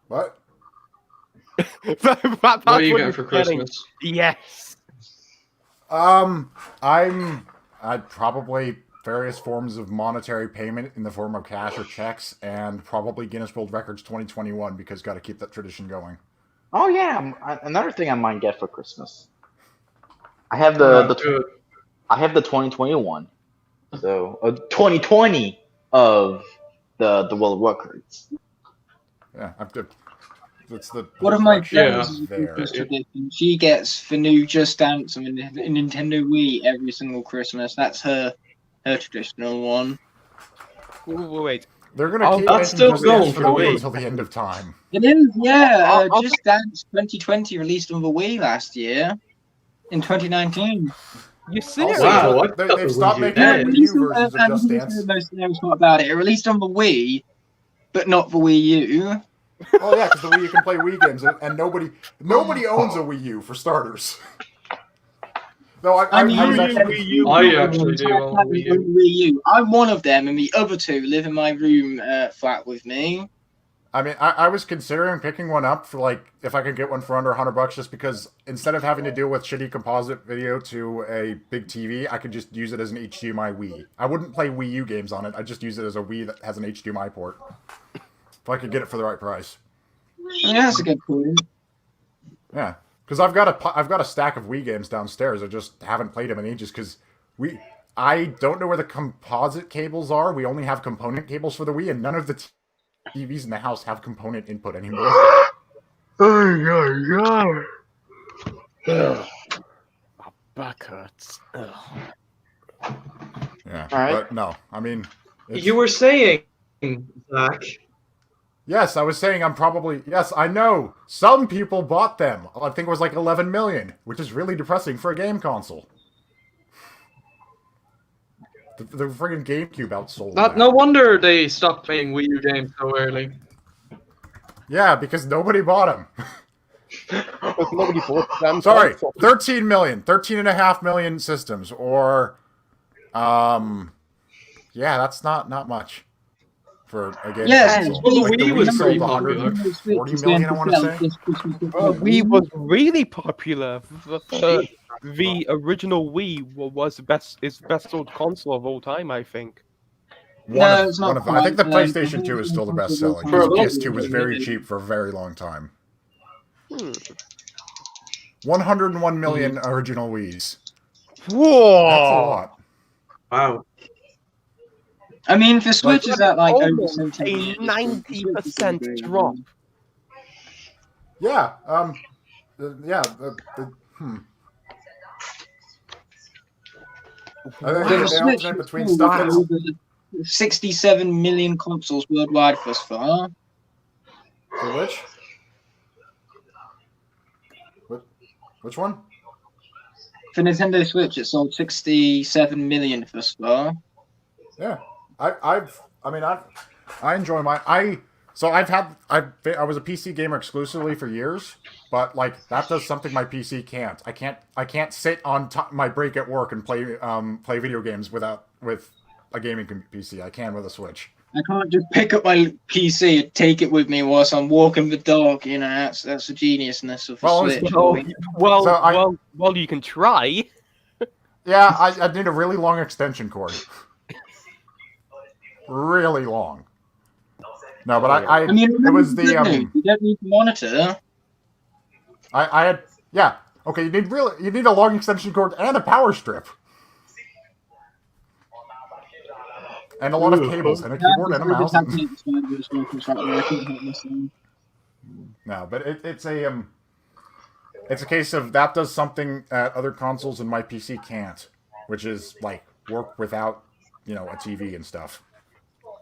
What? What are you getting for Christmas? Yes. I'd probably various forms of monetary payment in the form of cash or checks, and probably Guinness World Records 2021 because got to keep that tradition going. Oh yeah, another thing I might get for Christmas. I have the 2021, so 2020 of the world records. Yeah, that's the One of my Yeah. friends is a There. Christmas tradition. She gets the new Just Dance and the Nintendo Wii every single Christmas. That's her traditional one. Wait. They're gonna keep that's making still Just going Dance for the Wii. until the end of time. It is, yeah. I'll- Just Dance 2020 released on the Wii last year, in 2019. You serious? Wow, I They've thought the stopped Wii U making did. Wii U versions of and Just here's Dance. the most famous part about it. It released on the Wii, but not the Wii U. Oh yeah, because the Wii U can play Wii games, and nobody owns a Wii U for starters. No, I was actually, I actually do own a Wii U. Wii U. I'm one of them, and the other two live in my room flat with me. I mean, I was considering picking one up for like if I could get one for under $100, just because instead of having to deal with shitty composite video to a big TV, I could just use it as an HDMI Wii. I wouldn't play Wii U games on it. I'd just use it as a Wii that has an HDMI port. If I could get it for the right price. I mean, that's a good point. Yeah, because I've got a stack of Wii games downstairs. I just haven't played them in ages because I don't know where the composite cables are. We only have component cables for the Wii, and none of the TVs in the house have component input anymore. Oh My back hurts. Ugh. Yeah, Alright. but no, I mean, You were saying, Zach. yes, I was saying yes, I know some people bought them. I think it was like 11 million, which is really depressing for a game console. The friggin' GameCube outsold that. No wonder they stopped playing Wii U games so early. Yeah, because nobody bought them. Because nobody bought them. Sorry, 13 million, 13.5 million systems, or, yeah, that's not much for a game Yes, console. well, the Like, Wii was sold pretty 140 million, I want to say. Wii was really popular. The original Wii was is best sold console of all time, I think. No, it's not I think the quite, PlayStation 2 is still the best selling. For a Because little PS2 was bit, very maybe. cheap for a very long time. 101 million original Wiis. Whoa! That's a lot. Wow. I mean, if the Switch is at like over Almost 70 a years, the Switch is 90% gonna go drop. Yeah. Yeah. I think So the they Switch alternate has between sold stuff that's over 67 million consoles worldwide thus far. for which. Which one? For Nintendo Switch, it sold 67 million thus far. Yeah, I enjoy I was a PC gamer exclusively for years, but like that does something my PC can't. I can't sit on my break at work and play video games with a gaming PC. I can with a Switch. I can't just pick up my PC and take it with me whilst I'm walking the dog. You know, that's the geniusness of the Well, Switch. Well, you can try. Yeah, I need a really long extension cord. Really long. No, but I mean, it was the you don't need to monitor. I had yeah. Okay, you need a long extension cord and a power strip. And a lot of cables and a keyboard and a mouse. No, but it's a case of that does something that other consoles and my PC can't, which is like work without, a TV and stuff.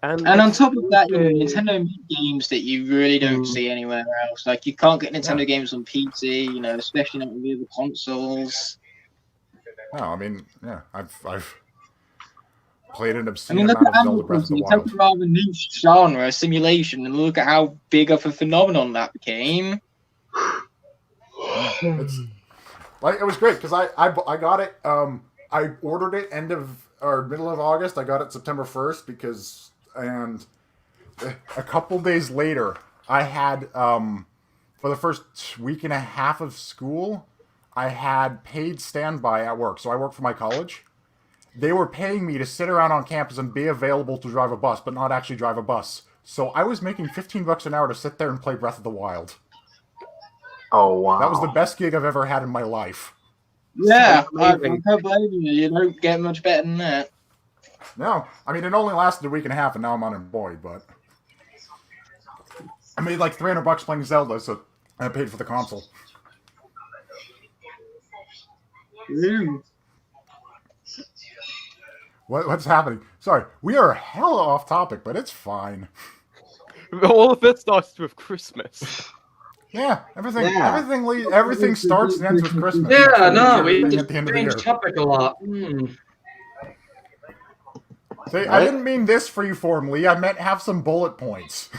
And on top of that, Nintendo make games that you really don't see anywhere else. Like you can't get Nintendo games on PC, especially not with the other consoles. No, I mean, yeah, I've played an obscene look amount at of Zelda Breath of the Wild. It's a rather niche genre, simulation, and look at how big of a phenomenon that became. It was great because I got it. I ordered it middle of August. I got it September 1st and a couple days later I had for the first week and a half of school I had paid standby at work. So I work for my college. They were paying me to sit around on campus and be available to drive a bus, but not actually drive a bus. So I was making $15 an hour to sit there and play Breath of the Wild. Oh, wow. That was the best gig I've ever had in my life. Yeah, I can't blame you. You don't get much better than that. No, I mean, it only lasted a week and a half, and now I'm unemployed, but I made like $300 playing Zelda, so I paid for the console. What's happening? Sorry, we are hella off topic, but it's fine. All of it starts with Christmas. Yeah, everything starts and ends with Christmas. Yeah, no, we Everything just at the end of the year. changed topic a lot. See, I didn't mean this free form, Lee. I meant have some bullet points.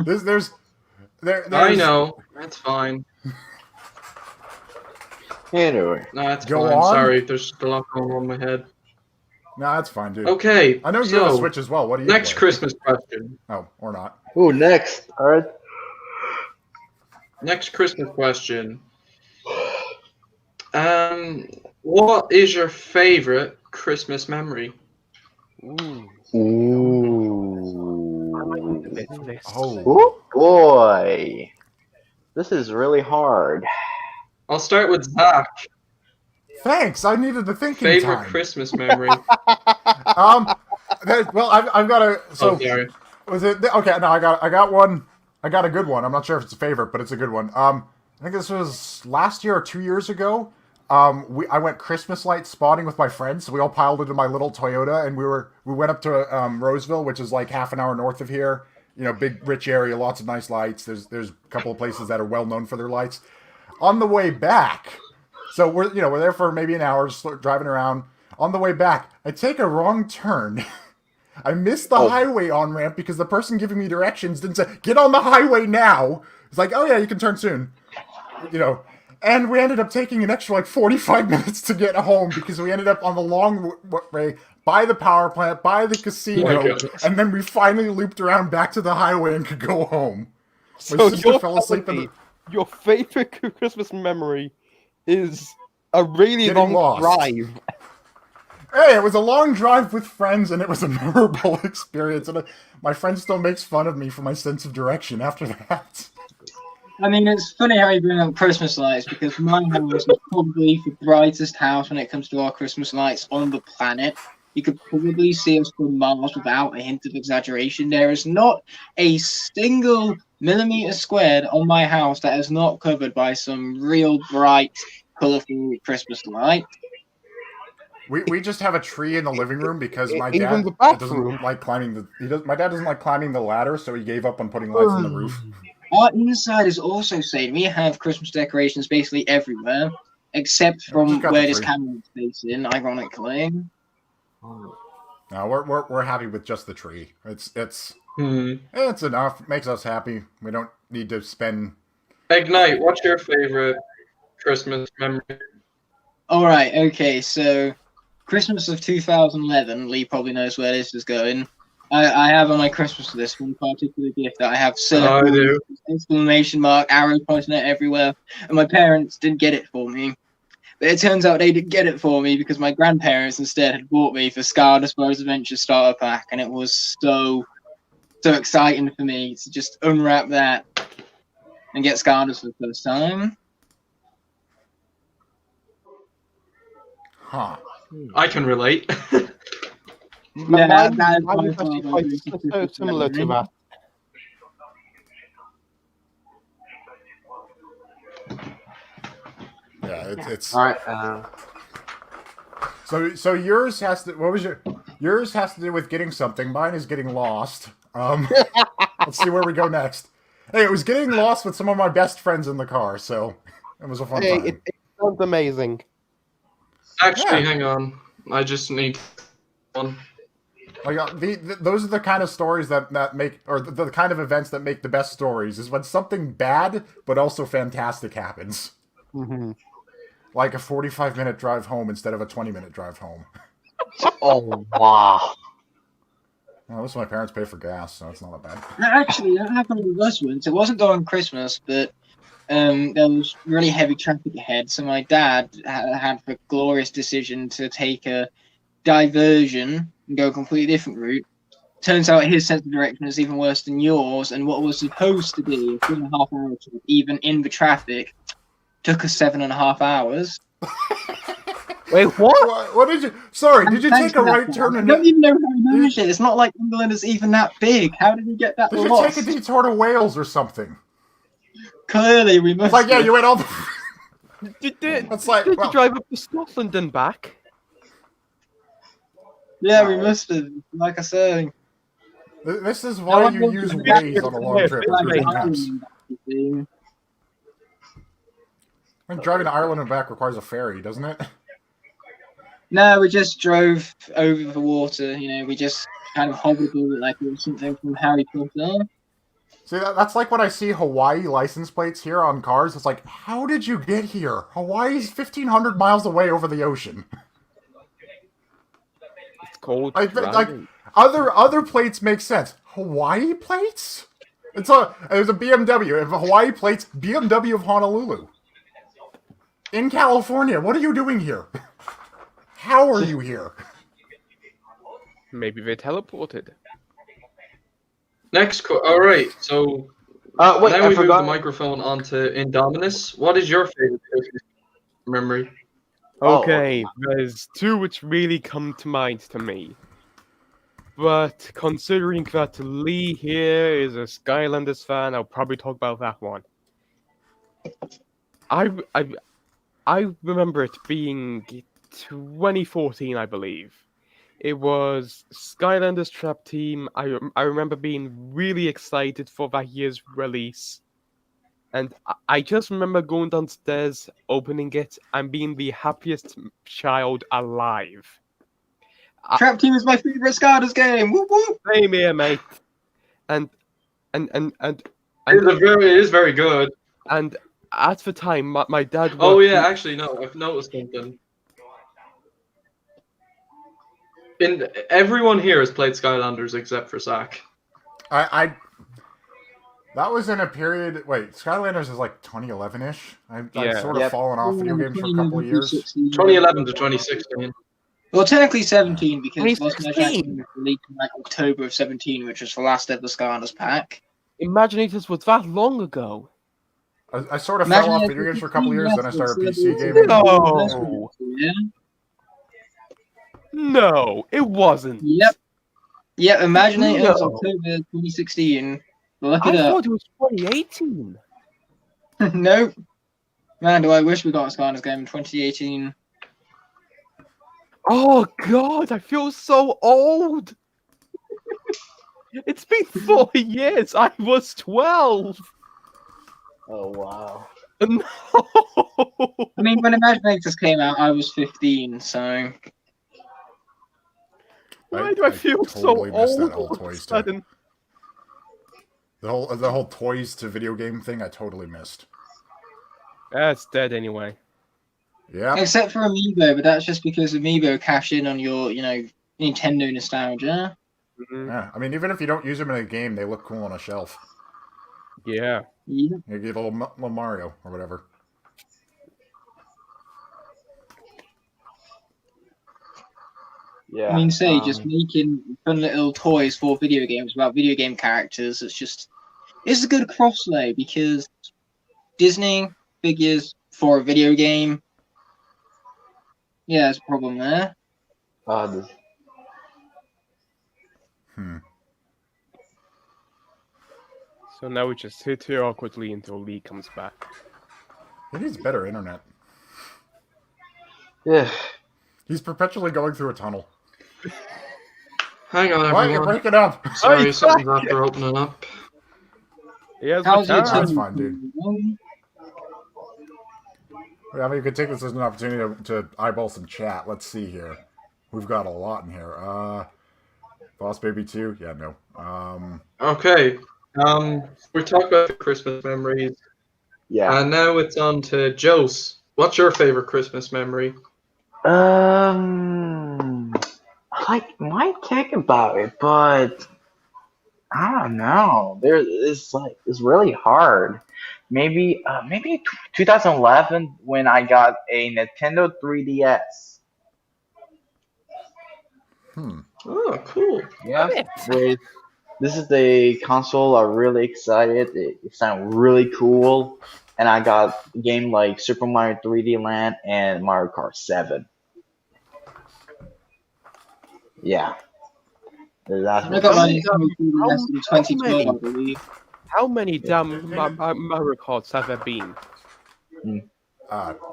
There's I know. That's fine. Anyway. No, that's Go fine. on. Sorry, there's a lot going on in my head. No, that's fine, dude. Okay. I know you have a Switch as well. What do you Next play? Christmas question. Oh, or not. Ooh, next. All right. Next Christmas question. What is your favorite Christmas memory? Ooh. Ooh. Oh. Ooh, boy. This is really hard. I'll start with Zach. Thanks. I needed the thinking Favorite time. Christmas memory. Well, I've got a. So Oh, sorry. was it okay? No, I got one. I got a good one. I'm not sure if it's a favorite, but it's a good one. I think this was last year or 2 years ago. I went Christmas light spotting with my friends. So we all piled into my little Toyota, and we went up to Roseville, which is like half an hour north of here. Big rich area, lots of nice lights. There's a couple of places that are well known for their lights. On the way back, so we're there for maybe an hour, just driving around. On the way back, I take a wrong turn. I missed the highway on-ramp because the person giving me directions didn't say, "Get on the highway now." It's like, "Oh yeah, you can turn soon." And we ended up taking an extra 45 minutes to get home because we ended up on the long way by the power plant, by the casino, and then we finally looped around back to the highway and could go home. My sister fell asleep in the... Your favorite Christmas memory is a really Getting long lost. drive. Hey, it was a long drive with friends, and it was a memorable experience. And my friend still makes fun of me for my sense of direction after that. I mean, it's funny how you bring up Christmas lights because my house is probably the brightest house when it comes to our Christmas lights on the planet. You could probably see us from Mars without a hint of exaggeration. There is not a single millimeter squared on my house that is not covered by some real bright, colorful Christmas light. We just have a tree in the living room because my Even dad the bathroom. doesn't like climbing my dad doesn't like climbing the ladder, so he gave up on putting lights on the roof. Our inside is also sane. We have Christmas decorations basically everywhere, except from got where the this tree. camera is facing, ironically. No, we're happy with just the tree. It's enough. It makes us happy. We don't need to spend. Ignite, what's your favorite Christmas memory? Alright, okay, so Christmas of 2011, Lee probably knows where this is going. I have on my Christmas list one particular gift that I have I do. exclamation mark, arrow pointing at everywhere, and my parents didn't get it for me. But it turns out they didn't get it for me because my grandparents instead had bought me the Skylanders Adventure Starter Pack, and it was so exciting for me to just unwrap that and get Skylanders for the first time. Huh. I can relate. Yeah, that is Mine by is actually far quite my favorite so similar to memory. that. Yeah, it's All right. so yours has to. What was yours has to do with getting something. Mine is getting lost. Let's see where we go next. Hey, it was getting lost with some of my best friends in the car, so it was a fun Hey, time. it sounds amazing. Actually, Yeah. hang on. I just need one. Like those are the kind of stories that make, or the kind of events that make the best stories. Is when something bad but also fantastic happens. Mm-hmm. Like a 45-minute drive home instead of a 20-minute drive home. Oh wow. Well, at least my parents pay for gas, so it's not that bad. Actually, that happened with us once. It wasn't during Christmas, but there was really heavy traffic ahead, so my dad had the glorious decision to take a diversion and go a completely different route. Turns out his sense of direction is even worse than yours, and what was supposed to be a 3.5 hour trip, even in the traffic, took us 7.5 hours. Wait, what? What did you? Sorry, did you Thanks take a for that, right Dad. turn I and don't even know how he managed it. It's not like England is even that big. How did he get that did you lost? take a detour to Wales or something? Clearly, we It's must. like, yeah, you went all the. Did It's like, you well, drive up to Scotland and back? Yeah, we must have. Like I say. this is why you use Waze on a long trip. Is Google Maps. I think driving to Ireland and back requires a ferry, doesn't it? No, we just drove over the water. You know, we just kind of hovered over it like it was something from Harry Potter. See, that's like when I see Hawaii license plates here on cars. It's like, how did you get here? Hawaii's 1,500 miles away over the ocean. It's called Like driving. other plates make sense. Hawaii plates? There's a BMW. If Hawaii plates, BMW of Honolulu. In California, what are you doing here? How are you here? Maybe they teleported. Next, all right. So Wait, now I we move the forgot. microphone onto Indominus. What is your favorite Christmas memory? Oh, Okay, there's two which really come to mind to me. But considering that Lee here is a Skylanders fan, I'll probably talk about that one. I remember it being 2014, I believe. It was Skylanders Trap Team. I remember being really excited for that year's release. And I just remember going downstairs, opening it, and being the happiest child alive. Trap Team is my favorite Skylanders game. Whoop whoop. Same here, mate. And It is very good. and at the time, my dad. Oh worked yeah, actually no, I've noticed something. Everyone here has played Skylanders except for Zach. I that was in a period. Wait, Skylanders is like 2011-ish. I've Yeah. sort of fallen off video games for a couple of years. 2011 to 2016. Well, technically 17 because Lost 2016. was released in like October of 17, which was the last ever Skylanders pack. Imagine it was that long ago. I sort of Imagine fell off if video you games for a could couple of years, see then I started Netflix, PC so gaming. No. Yeah. No, it wasn't. Yep. Yep. Imagine it was No. October 2016. Look I it up. thought it was 2018. Nope. Man, do I wish we got a Skylanders game in 2018. Oh God, I feel so old. It's been 4 years. I was 12. Oh wow. No. I mean, when Imaginators came out, I was 15, so. Why do I feel totally so missed old that whole all of a toys to sudden? the whole toys to video game thing. I totally missed. That's dead anyway. Yeah. Except for Amiibo, but that's just because Amiibo cash in on your, Nintendo nostalgia. Mhm. Yeah. I mean, even if you don't use them in a game, they look cool on a shelf. Yeah. Yeah. You get a little Mario or whatever. Yeah. I mean, say, just making fun little toys for video games about video game characters, it's a good crosslay because Disney figures for a video game. Yeah, there's a problem there. This, So now we just sit here awkwardly until Lee comes back. He needs better internet. yeah. He's perpetually going through a tunnel. Hang on, Why are you everyone. breaking up? Sorry, Hey, something's after opening up. Yes, How's your That's team? fine, dude. Yeah, I mean, you could take this as an opportunity to eyeball some chat. Let's see here. We've got a lot in here. Boss Baby 2? Yeah, no. Okay. We talked about the Christmas memories, Yeah. and now it's on to Jose. What's your favorite Christmas memory? I might think about it, but I don't know. It's really hard. Maybe 2011 when I got a Nintendo 3DS. Oh, cool. Yeah, with this is the console. I'm really excited. It sounds really cool, and I got a game like Super Mario 3D Land and Mario Kart 7. Yeah, that's I got How my many- Nintendo 3DS in 2012, I believe. How many damn Mario Karts have there been?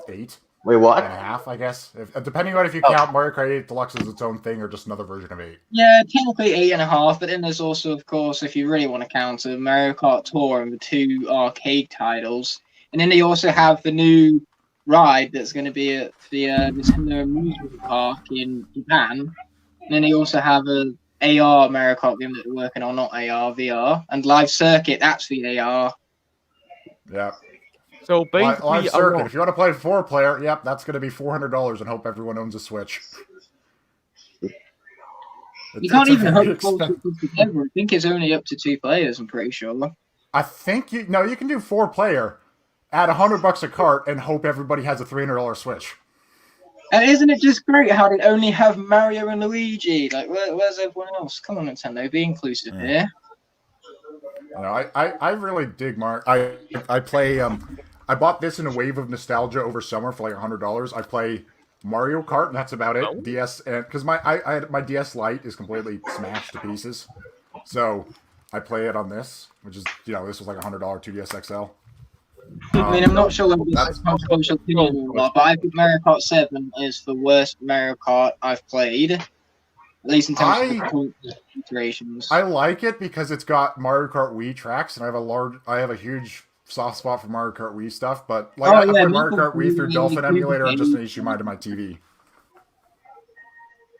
8 Wait, and what? a half, I guess. Depending on if you count Mario Kart 8 Deluxe as its own thing or just another version of 8. Yeah, technically 8.5, but then there's also, of course, if you really want to count it, Mario Kart Tour and the 2 arcade titles. And then they also have the new ride that's going to be at the Nintendo Amusement Park in Japan. And then they also have a AR Mario Kart game that they're working on, not AR, VR. And Live Circuit, that's the AR. Yeah. So basically, Live a Circuit. lot. If you want to play 4-player, yep, that's going to be $400 and hope everyone owns a Switch. You can't It's a even very hook four expensive- people together. I think it's only up to 2 players, I'm pretty sure. I think you can do 4-player, add $100 a cart, and hope everybody has a $300 Switch. And isn't it just great how they only have Mario and Luigi? Like, where's everyone else? Come on, Nintendo, be inclusive here. You know, I really dig Mario. I play. I bought this in a wave of nostalgia over summer for like $100. I play Mario Kart, and that's about it. Oh. DS, and because my DS Lite is completely smashed to pieces, so I play it on this, which is this was like $100 2DS XL. I mean, I'm not sure whether this that's- is controversial opinion or not, but I think Mario Kart 7 is the worst Mario Kart I've played. At least in terms of the current iterations. I like it because it's got Mario Kart Wii tracks, and I have a huge soft spot for Mario Kart Wii stuff. But like I play Mario Kart Wii through Dolphin Emulator on just an HDMI to my TV.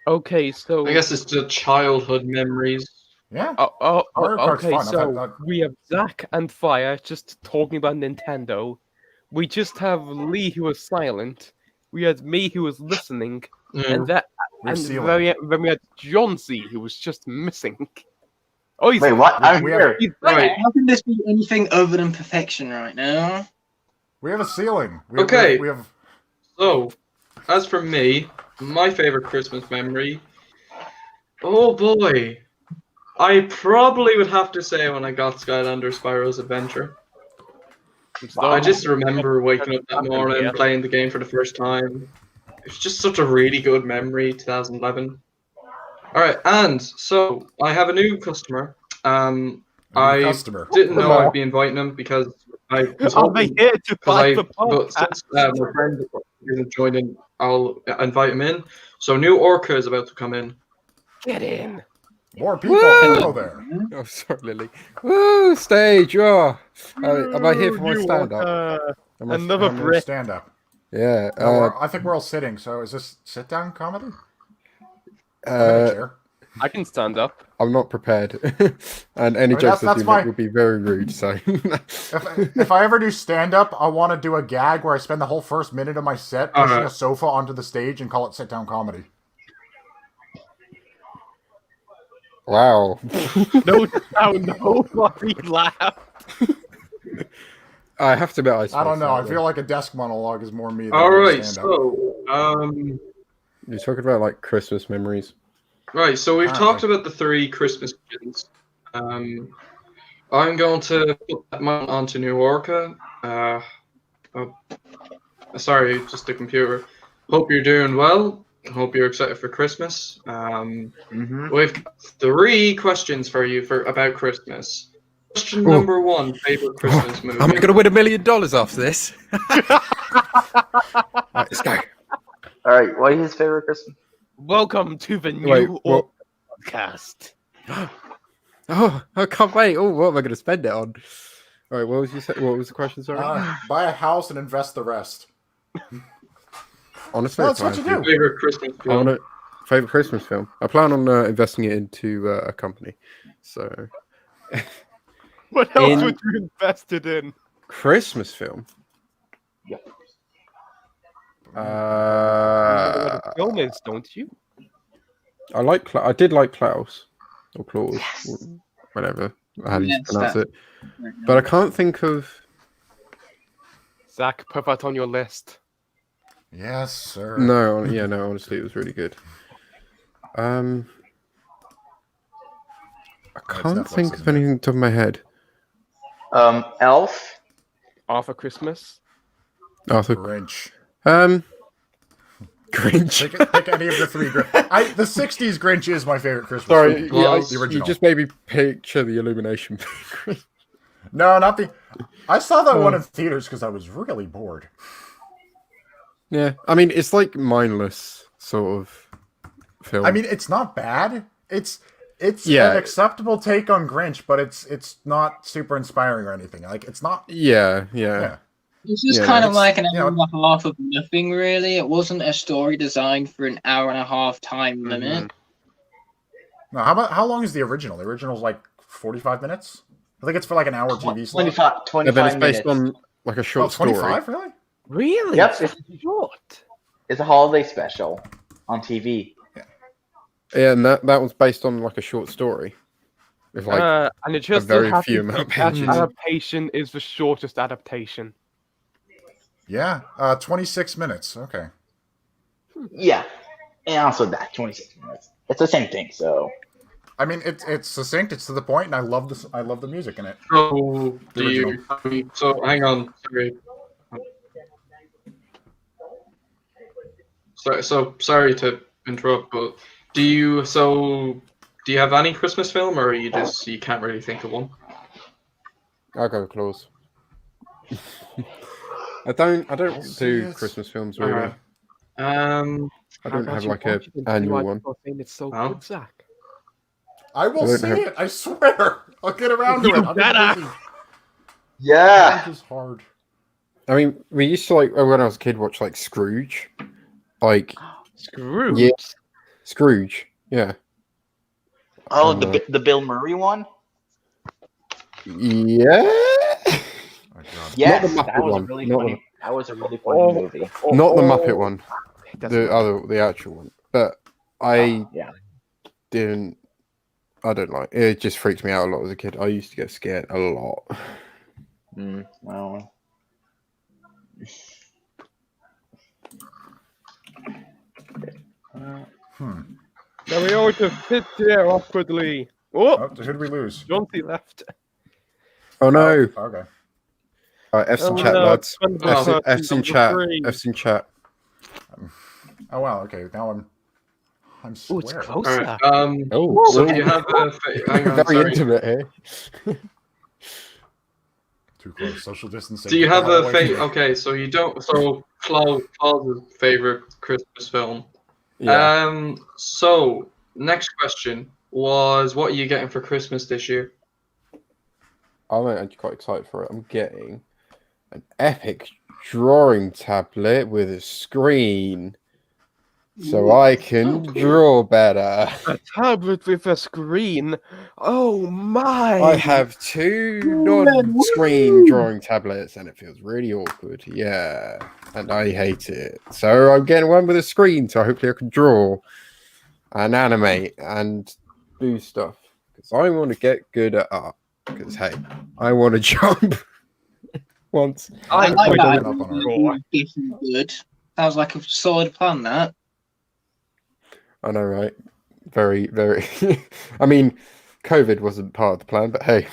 Okay, so I guess it's the childhood memories. Yeah. Oh, Mario Kart's okay, fun. so we have Zach and Fire just talking about Nintendo. We just have Lee who was silent. We had me who was listening, and then we had John C who was just missing. Oh, he's Wait, what? I'm we here. he's Right. How can this be anything other than perfection right now? We have a ceiling. Okay. We have. So, as for me, my favorite Christmas memory. Oh boy, I probably would have to say when I got Skylanders Spyro's Adventure. I just remember waking up that morning, playing the game for the first time. It's just such a really good memory, 2011. All right, and so I have a new customer. I Customer. didn't know I'd be inviting him because I was Are they hoping, here to buy the but podcast? since my friend isn't joining, I'll invite him in. So new Orca is about to come in. Get in. More people. Woo! Hello there. Oh, sorry, Lily. Woo, stage. Oh, am I here for my stand-up? Another Brit. Stand up. Yeah. I think we're all sitting. So is this sit down comedy? I'm in a chair. I can stand up. I'm not prepared, and any mean, jokes I that's do my- make would be very rude. So, If I ever do stand up, I want to do a gag where I spend the whole first minute of my set pushing a sofa onto the stage and call it sit down comedy. wow. No sound, nobody laugh. I have to admit, I don't know. I feel like a desk monologue is more me than All a right, stand-up. so You're talking about like Christmas memories. right, so we've Apparently. talked about the 3 Christmas kittens. I'm going to put that one onto New Orca. Sorry, just the computer. Hope you're doing well. Hope you're excited for Christmas. We've got 3 questions for you about Christmas. Question number 1: favorite Christmas movie. Am I going to win $1 million after this? Right, let's go. All right, what is his favorite Christmas? Welcome to the new Wait, what? podcast. Oh, I can't wait. Oh, what am I going to spend it on? All right, what was the question? Sorry. Buy a house and invest the rest. Honestly, That's what you do. Favorite Christmas I film. want a favorite Christmas film. I plan on investing it into a company. So, What else In- would you invested in? Christmas film. Yep. You know what a film is, don't you? I did like Klaus or Claus, whatever how you Yes, pronounce that- it. But I can't think of. Zach, put that on your list. Yes, sir. No, yeah, no. Honestly, it was really good. I can't Netflix, think of isn't it? anything top of my head. Elf. Arthur Christmas. Arthur. Grinch. Grinch. Pick any of the 3 Grinch. The 60s Grinch is my favorite Christmas Sorry, movie. Well, yeah, the you original. just made me picture the Illumination. No, not the... I saw that one in theaters because I was really bored. Yeah, I mean, it's like mindless sort of film. I mean, it's not bad. It's Yeah. an acceptable take on Grinch, but it's not super inspiring or anything. Like, it's not... yeah. Yeah. It's just Yeah, kind of it's- like an you hour know- and a half of nothing, really. It wasn't a story designed for an hour and a half time limit. No, how long is the original? The original's like 45 minutes? I think it's for like an hour TV slot. 25 Yeah, but it's based minutes. on like a Oh, short story. 25, really? Really? Yep. It's short. It's a holiday special on TV. Yeah, and that was based on like a short story. With like And it just very so few happens amount of that pages. adaptation is the shortest adaptation. Yeah, 26 minutes. Okay. Yeah, and also that 26 minutes. It's the same thing. So I mean, it's succinct. It's to the point, and I love this. I love the music in it. So, The do you? So, hang on. Sorry. So sorry to interrupt, but do you have any Christmas film, or you can't really think of one? I'll go with Claus. I don't do Yes. Christmas films really. Uh-huh. I don't have like a annual one. It's so Well. good, Zach. I will I don't see have- it. I swear. I'll get around to You it. I'm better. busy. yeah, Life is hard. I mean, we used to like when I was a kid watch like Scrooge. Like Scrooge. Yeah. Scrooge, yeah. oh, Oh, the Bill Murray one. Yeah. Oh, God. Yes, Muppet that was one, a really not funny. That was a really funny Oh. movie. Not the Muppet one. That's The actual one. But I Yeah. I don't like it. Just freaked me out a lot as a kid. I used to get scared a lot. Well. Now we all just sit there awkwardly. Oh, Oh, who did we lose? Jonty left. Oh no. Okay. Alright, F's in Oh, chat, no, lads. it's F's in chat. F's in chat. Oh wow. Okay, now I'm Oh, it's square. All closer. right. Oh, So whoa. do you have a hang on, Very sorry. intimate here. Too close. Social distancing. Do you Get the have hell a away from me. okay? So you don't. So Claus' favorite Christmas film. Yeah. So next question was, what are you getting for Christmas this year? I'm actually quite excited for it. I'm getting an epic drawing tablet with a screen so I can draw better. A tablet with a screen. Oh my! I have two non-screen drawing tablets and it feels really awkward. Yeah, and I hate it. So I'm getting one with a screen so hopefully I can draw and animate and do stuff. Because I want to get good at art. Because, hey, I want to jump once. I like would that. give up on it. Getting good. Sounds like a solid plan. That. I know, right? Very, very. I mean, COVID wasn't part of the plan, but hey.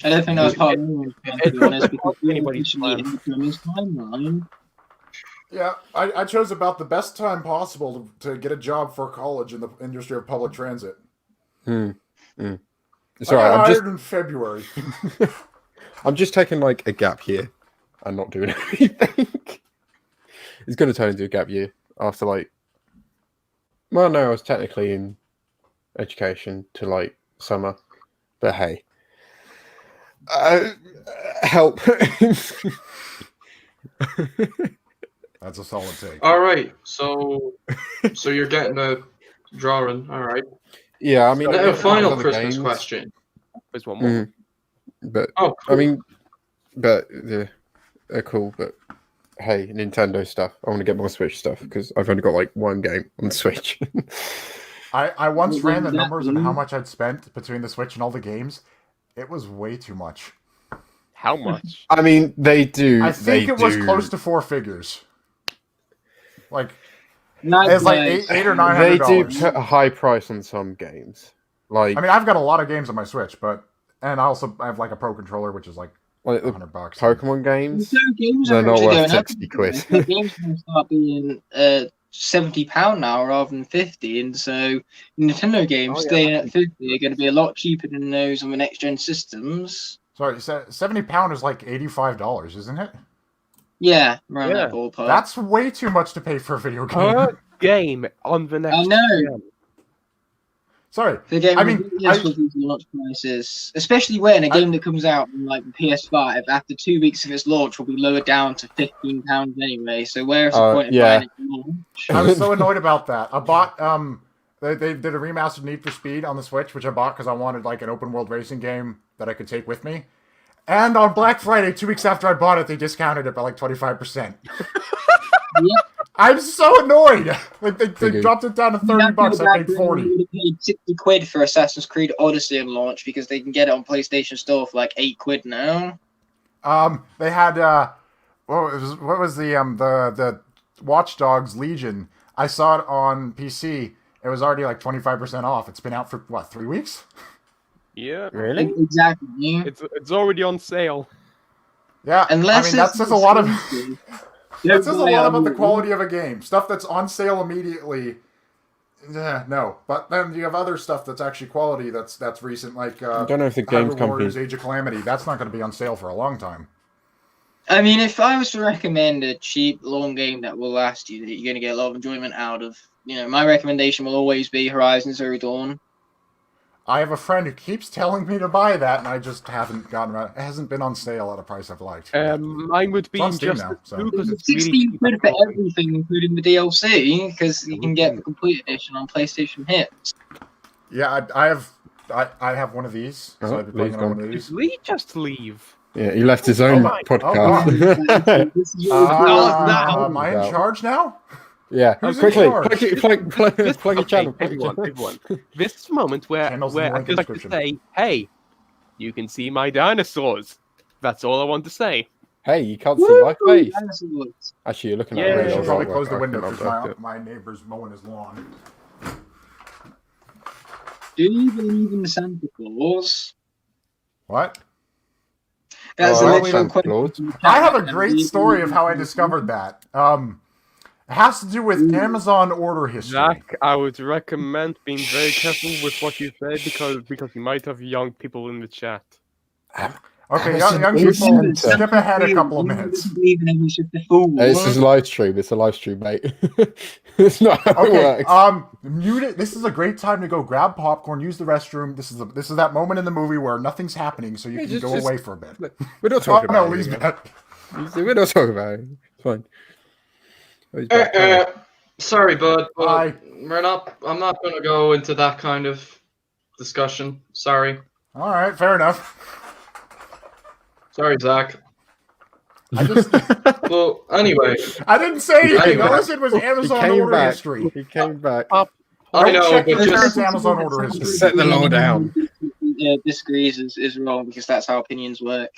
I don't think that was part of anyone's plan, to be honest, because we Anybody's officially plan. in the German's timeline. Yeah, I chose about the best time possible to get a job for college in the industry of public transit. It's I alright. got I'm just hired in February. I'm just taking like a gap year and not doing anything. It's going to turn into a gap year after like. Well, no, I was technically in education to like summer, but hey, help. That's a solid take. All right. So you're getting a drawing. All right. Yeah, I mean, Now, a there's final other Christmas games, question. There's one more. but Oh, I mean, but they're cool. But hey, Nintendo stuff. I want to get more Switch stuff because I've only got like one game on the Switch. I once ran the numbers on how much I'd spent between the Switch and all the games. It was way too much. How much? I mean, they do. I think it was do- close to 4 figures. Like Nice, it's like nice. eight or They do $900. put a high price on some games. Like, I mean, I've got a lot of games on my Switch, and I have like a Pro controller, which is like the $100. Pokemon games. So games They're are not actually worth going up. 60 quid. So games are going to start being £70 now rather than 50, and so Nintendo games staying at 50 are going to be a lot cheaper than those on the next gen systems. Sorry, £70 is like $85, isn't it? Yeah, around Yeah. that ballpark. That's way too much to pay for a video game. Per game on the next. I know. gen. Sorry, They're getting I mean, ridiculous with these launch prices, especially when a game that comes out on like the PS5 after 2 weeks of its launch will be lowered down to £15 anyway. So where's the point of yeah. buying it at launch? I was so annoyed about that. I bought they did a remastered Need for Speed on the Switch, which I bought because I wanted like an open world racing game that I could take with me. And on Black Friday, 2 weeks after I bought it, they discounted it by like 25%. Yep. I'm so annoyed. Like they Figured. dropped it down to $30. I paid 40. They would have paid 60 quid for Assassin's Creed Odyssey on launch because they can get it on PlayStation Store for like 8 quid now. They had what was the Watch Dogs Legion? I saw it on PC. It was already like 25% off. It's been out for what, 3 weeks? Yeah. Really? Exactly. Yeah. It's already on sale. Yeah. Unless I mean, that it's says a lot of exclusive. that says a Don't buy lot it about the on- quality of a game. Stuff that's on sale immediately. No, but then you have other stuff that's actually quality. That's recent, like I don't know if the Hyrule games Warriors: company. Age of Calamity. That's not going to be on sale for a long time. I mean, if I was to recommend a cheap, long game that will last you, that you're going to get a lot of enjoyment out of, my recommendation will always be Horizon Zero Dawn. I have a friend who keeps telling me to buy that, and I just haven't gotten around. It hasn't been on sale at a price I've liked. Mine would be It's on Steam just now, so. because it's 16 really quid cheap. for everything, including the DLC, because you can get the complete edition on PlayStation Hits. Yeah, I have one of these. So Oh, I've been playing Lee's on one gone. of these. Did Lee just leave? Yeah, he left his own my- podcast. This is your Am I in charge now? Yeah, Who's in quickly, charge? plug your Okay, channel. plug your channel. everyone. This is the moment where Channel's in the I link feel like to description. say, "Hey, you can see my dinosaurs." That's all I want to say. Hey, you can't see my face. dinosaurs. Actually, you're looking Yeah. at I me. should I was probably like, close the I window cannot because do it. my neighbor's mowing his lawn. Do you believe in Santa Claus? What? That's Oh, a I literal understand, question. Claus. I have a great story of how I discovered that. It has to do with Amazon order history. Zach, I would recommend being very careful with what you say because you might have young people in the chat. Okay, Amazon young is people, center. skip ahead a couple of minutes. This is a live stream. It's a live stream, mate. It's not how it Okay, works. mute it. This is a great time to go grab popcorn, use the restroom. This is that moment in the movie where nothing's happening, so you Yeah, can go just- away for a bit. We're not Oh talking no, about it. Lisbeth. We're not talking about it. It's fine. Oh, he's back. Sorry, bud, but Hi. I'm not going to go into that kind of discussion. Sorry. All right, fair enough. Sorry, Zach. I just, Well, anyway, I didn't say anything. Anyway. All I said was He Amazon came order back. history. He came back. I Don't know, check but your just parents' Amazon order history. Set the law down. Disagrees is wrong because that's how opinions work.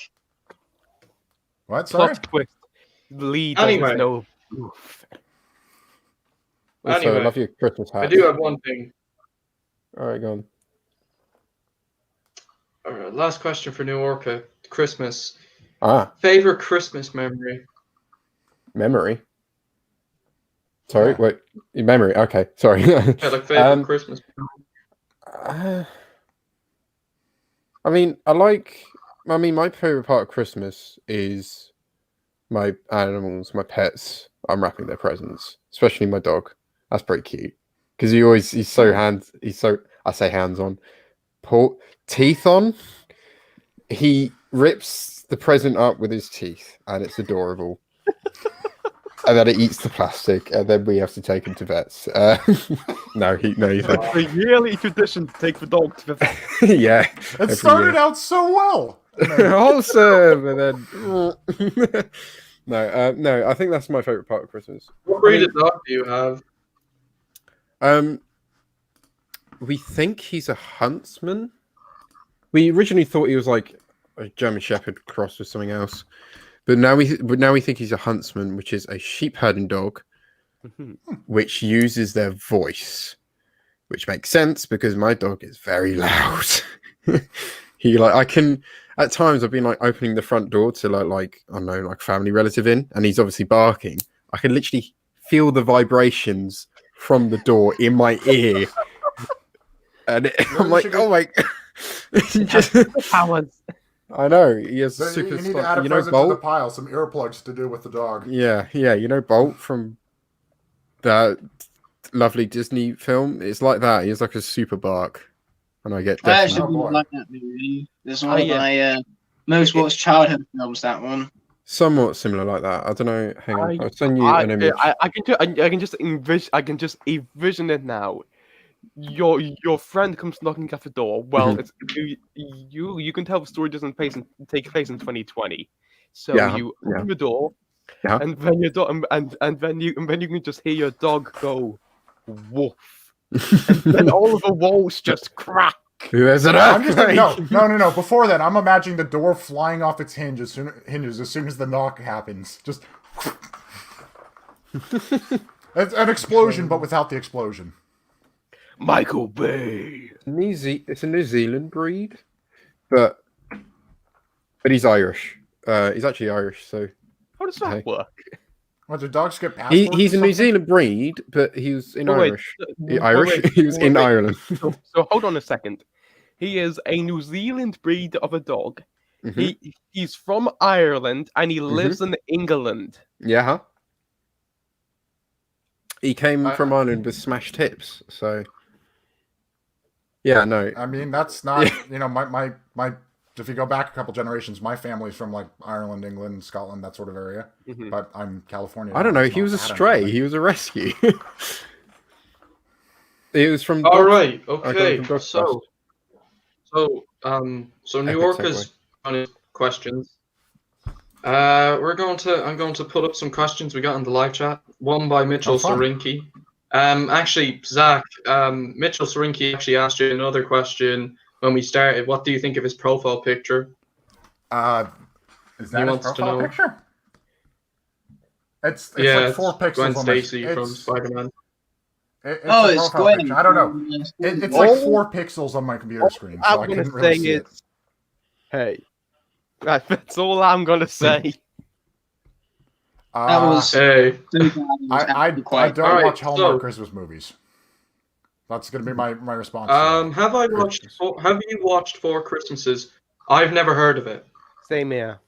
What? Sorry. Plot twist. Lee doesn't Anyway. know. Oof. Also, I Anyway, love your Christmas hat. I do have one thing. All right, go on. Last question for New Orca. Christmas. Ah, Favorite Christmas memory? memory. Sorry, Yeah. wait. Memory. Okay, sorry. Yeah, like favorite Christmas. I mean, my favorite part of Christmas is my animals, my pets. I'm wrapping their presents, especially my dog. That's pretty cute because he's so I say hands on, teeth on. He rips the present up with his teeth, and it's adorable. And then it eats the plastic, and then we have to take him to vets. No, he's not. It's a yearly tradition to take the dog to the vet. Yeah, It started out so well. wholesome, and then no. I think that's my favorite part of Christmas. What breed of dog do you have? We think he's a huntsman. We originally thought he was like a German Shepherd crossed with something else, but now we think he's a huntsman, which is a sheep herding dog, which uses their voice, which makes sense because my dog is very loud. At times I've been like opening the front door to like I don't know, like family relative in, and he's obviously barking. I can literally feel the vibrations from the door in my ear, and I'm like, oh my. Powers. I know he has So super. you need to add a You know present to the Bolt. pile, some earplugs to do with the dog. Yeah. You know Bolt from the lovely Disney film. It's like that. He's like a super bark, and I get I deafened. actually Oh, boy. really like that movie. It's one of yeah. my most watched childhood films. That one. Somewhat similar like that. I don't know. Hang on, I- I'll send you an image. I can just envision it now. Your friend comes knocking at the door. Well, it's you can tell the story doesn't take place in 2020. So Yeah, you yeah. open the door, Yeah. and then your dog and then you can just hear your dog go woof, and then all of the walls just crack. There's an I'm just earthquake. no. Before that, I'm imagining the door flying off its hinges as soon as the knock happens. Just it's an explosion, but without the explosion. Michael Bay. It's a New Zealand breed, but he's Irish. He's actually Irish, so How does that Okay. work? What, do dogs get passports? he's or a New something? Zealand breed, but he was in Oh, wait, Irish. wait, Irish. wait, He was in wait. Ireland. So hold on a second. He is a New Zealand breed of a dog. Mhm. He's from Ireland and he lives in England. Yeah. Huh? He came I- from Ireland with smashed hips, so yeah, no. I mean, that's not my. If you go back a couple generations, my family's from like Ireland, England, Scotland, that sort of area. Mhm. But I'm California. I don't now, know. it's He not was a that stray. amazing. He was a rescue. It was from. All Dog- right. I got Okay. it from Dog So New Epic Yorkers questions. I'm going to put up some questions we got in the live chat. One by Mitchell Oh, fun. Sorinki. Actually, Zach, Mitchell Sorinki actually asked you another question when we started. What do you think of his profile picture? Is that his wants to profile know. picture? It's Yeah, like 4 it's pixels. Gwen on Stacy my, from it's, Spider-Man. it's Oh, a it's profile Gwen. picture. I don't know. It's like 4 pixels on my computer screen, so I I'm gonna couldn't really say see it. Hey, That's all I'm gonna say. That was Hey. so bad, it was I actually quite. don't Alright, watch Hallmark so- Christmas movies. That's gonna be my response. to Have you watched Four Christmases? I've never heard of it. Same here.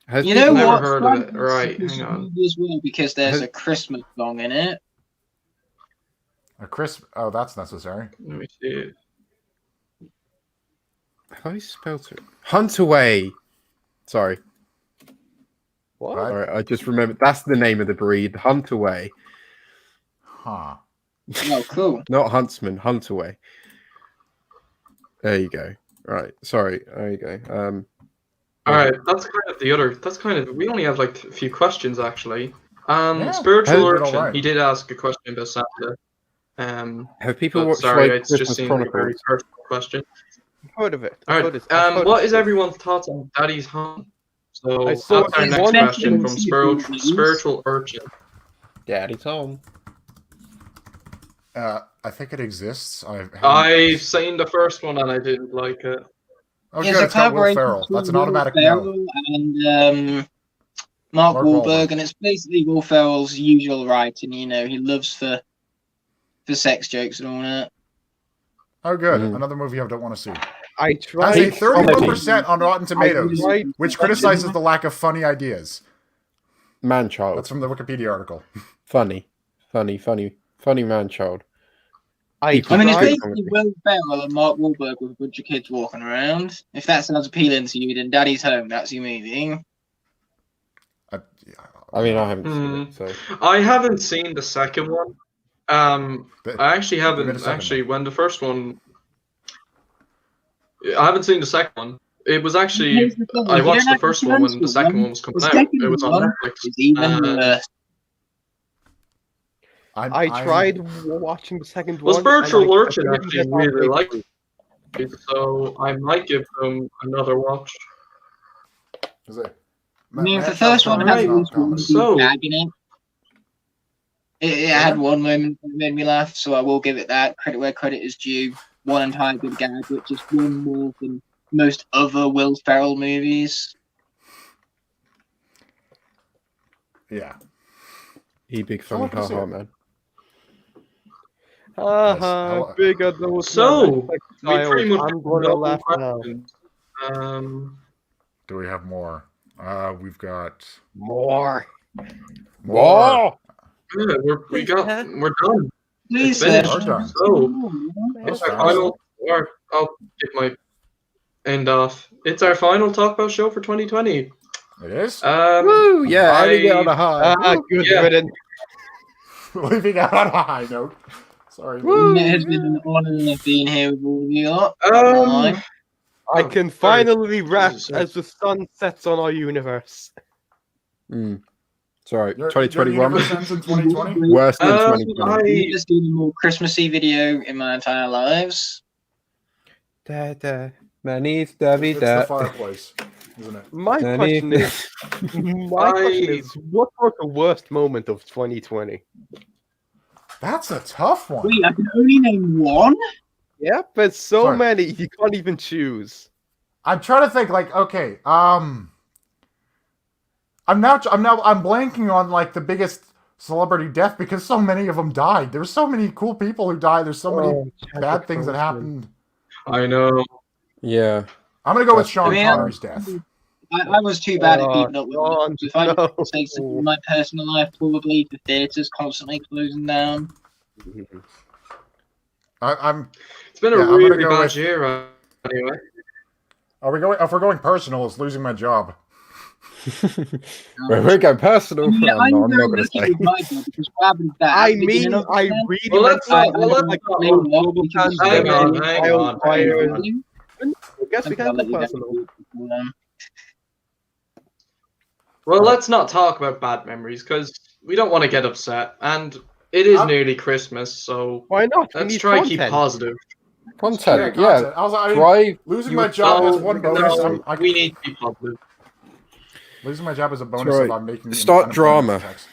Has You people know never what? heard of it. Frank's Right, a Christmas hang on. movie as well, because there's Has- a Christmas song in it. A crisp. Oh, that's necessary. Let me see it. How do you spell it? Hunt Away. Sorry. What? Right. Alright, I just remembered. That's the name of the breed. Hunt Away. Huh. Oh, cool. Not Huntsman. Hunt Away. There you go. Right. Sorry. There you go. Alright, that's kind of the other. That's kind of. We only have like a few questions actually. Yeah, Spiritual I did Urchin. alright. He did ask a question about Santa. Have people But watched sorry, like it's just Christmas seemed like a very Chronicles? personal question. Heard of it. Alright. What is everyone's thoughts on Daddy's Home? So I that's saw our it next one question episode from of Spiritual News. Spiritual Urchin. Daddy's home. I think it exists. I've seen the first one and I didn't like it. Oh, There's good. a It's got Will collaboration Ferrell. That's an between automatic Will no. Ferrell and Mark Mark Wahlberg, Wahlberg. and it's basically Will Ferrell's usual writing. You know, he loves for sex jokes and all that. Oh, good. Mm. Another movie I don't want to see. I Has tried. a 31% on Rotten Tomatoes, tried- which criticizes the lack of funny ideas. Man-child. That's from the Wikipedia article. Funny man-child. I I mean, it's tried. basically Will Ferrell and Mark Wahlberg with a bunch of kids walking around. If that sounds appealing to you, then Daddy's Home, that's your movie. I mean, I haven't seen it, so I haven't seen the second one. But- I actually Give it a haven't. second, Actually, when the first one, I haven't seen the second one. It was actually Here's the thing, I you watched don't the first one when the understand second one. one was coming The out. second It was on one Netflix. It's even And- worse. I tried watching the second Well, one. Spiritual and I Urchin couldn't actually get really halfway liked through. it, so I might give them another watch. Is it? I mean, if the Man-child first one comedy had is one not comedy. So- gag in it. It had one moment that made me laugh, so I will give it that. Credit where credit is due. One entire good gag, which is one more than most other Will Ferrell movies. Yeah. he big I'll funny have to see haha it. man. Hello. Bigger those. So, men, We pretty much I'm gonna know laugh now. questions. Do we have more? We've got More. Whoa! Yeah, we're done. Please, It's finished. We're done. So, That's it's our fast. final. Or I'll get my end off. It's our final Talk About show for 2020. It is? Woo! Yeah, ending it on a high. Good Yeah. riddance. Leaving out on a high note. Sorry. it has been an honor being here with all of you lot. Um, I Oh, can sorry. finally rest Jesus. as the sun sets on our universe. Sorry, Your 2021. universe ends in 2020? Worse than 2020. I've just doing a more Christmassy video in my entire lives. Da, da, Manny's Debbie It's the fireplace, isn't it? My question is, what was the worst moment of 2020? That's a tough one. Wait, I can only name one? Yeah, but so Sorry. many you can't even choose. I'm trying to think. Like, okay, I'm blanking on like the biggest celebrity death because so many of them died. There's so many cool people who died. There's so many bad things that happened. I know. Yeah. I'm gonna go with Sean I mean, Connery's death. I was too bad at Oh, keeping up with John, it. If I no. say something in my personal life, probably the theatres constantly closing down. I'm. It's been Yeah, a I'm gonna really go bad with- year. Anyway. Are we going? If we're going personal, it's losing my job. We're going personal. Yeah, I'm not very going to lucky say. with my job because what happened is that I at the beginning mean, of the I year, really Well, meant let's that. not- well, let's Like, not- global because Hang on, pandemic, hang on, hang wildfires. on. I guess we I'll can let go you personal. know. Well, let's not talk about bad memories because we don't want to get upset, and it is I'm- nearly Christmas, so Why not? We let's need try to keep content. positive. Content, Yeah, yeah. content. I mean, Try. losing you- my job No, has one no, bonus. we need to be positive. Losing my job is a bonus right. if I'm making Start unemployment drama. tax.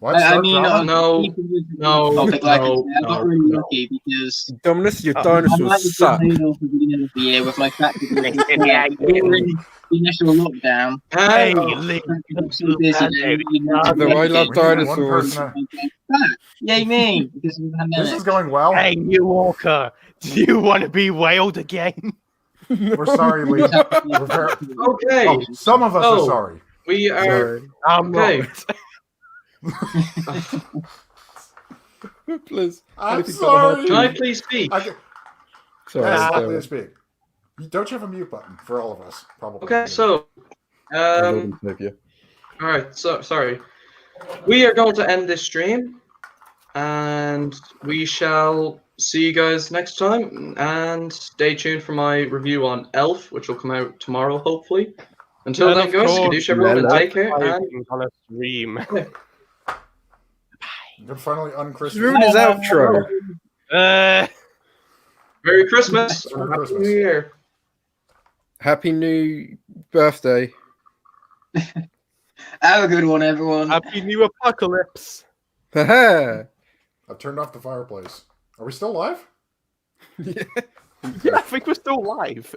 What? I Start mean, drama? No, keeping with the no, topic, like I no, said, I got no, really no. lucky because Dominus, your I might dinosaurs have suck. been laid off at the beginning of the year with my factory Listen, yeah, during the initial lockdown. Hey, Oh, Lee. I was so busy that I really needed Though I love We need one dinosaurs. person. back. Yay me! Because of the This pandemic. is going well. Hey, New Walker. Do you want to be whaled again? We're sorry, Lee. We're very... okay, Oh, some of us are Oh. sorry. we are. Sorry. I'm Okay. not. Please. I'm Anything but sorry. Can I please speak? Sorry. Yes, let sorry. me speak. Don't you have a mute button for all of us? Probably. Okay, so, I will Utopia. all right. So sorry, we are going to end this stream, and we shall see you guys next time. And stay tuned for my review on Elf, which will come out tomorrow, hopefully. Until And then, of guys, course, good everyone, Mellow. take care, and On a stream. You can finally Just unchristmas. ruined his outro. Merry Christmas, Merry and Happy Christmas. New Year. Happy new birthday. Have a good one, everyone. Happy New Apocalypse. Haha. I've turned off the fireplace. Are we still live? Yeah. Yeah, I think we're still live.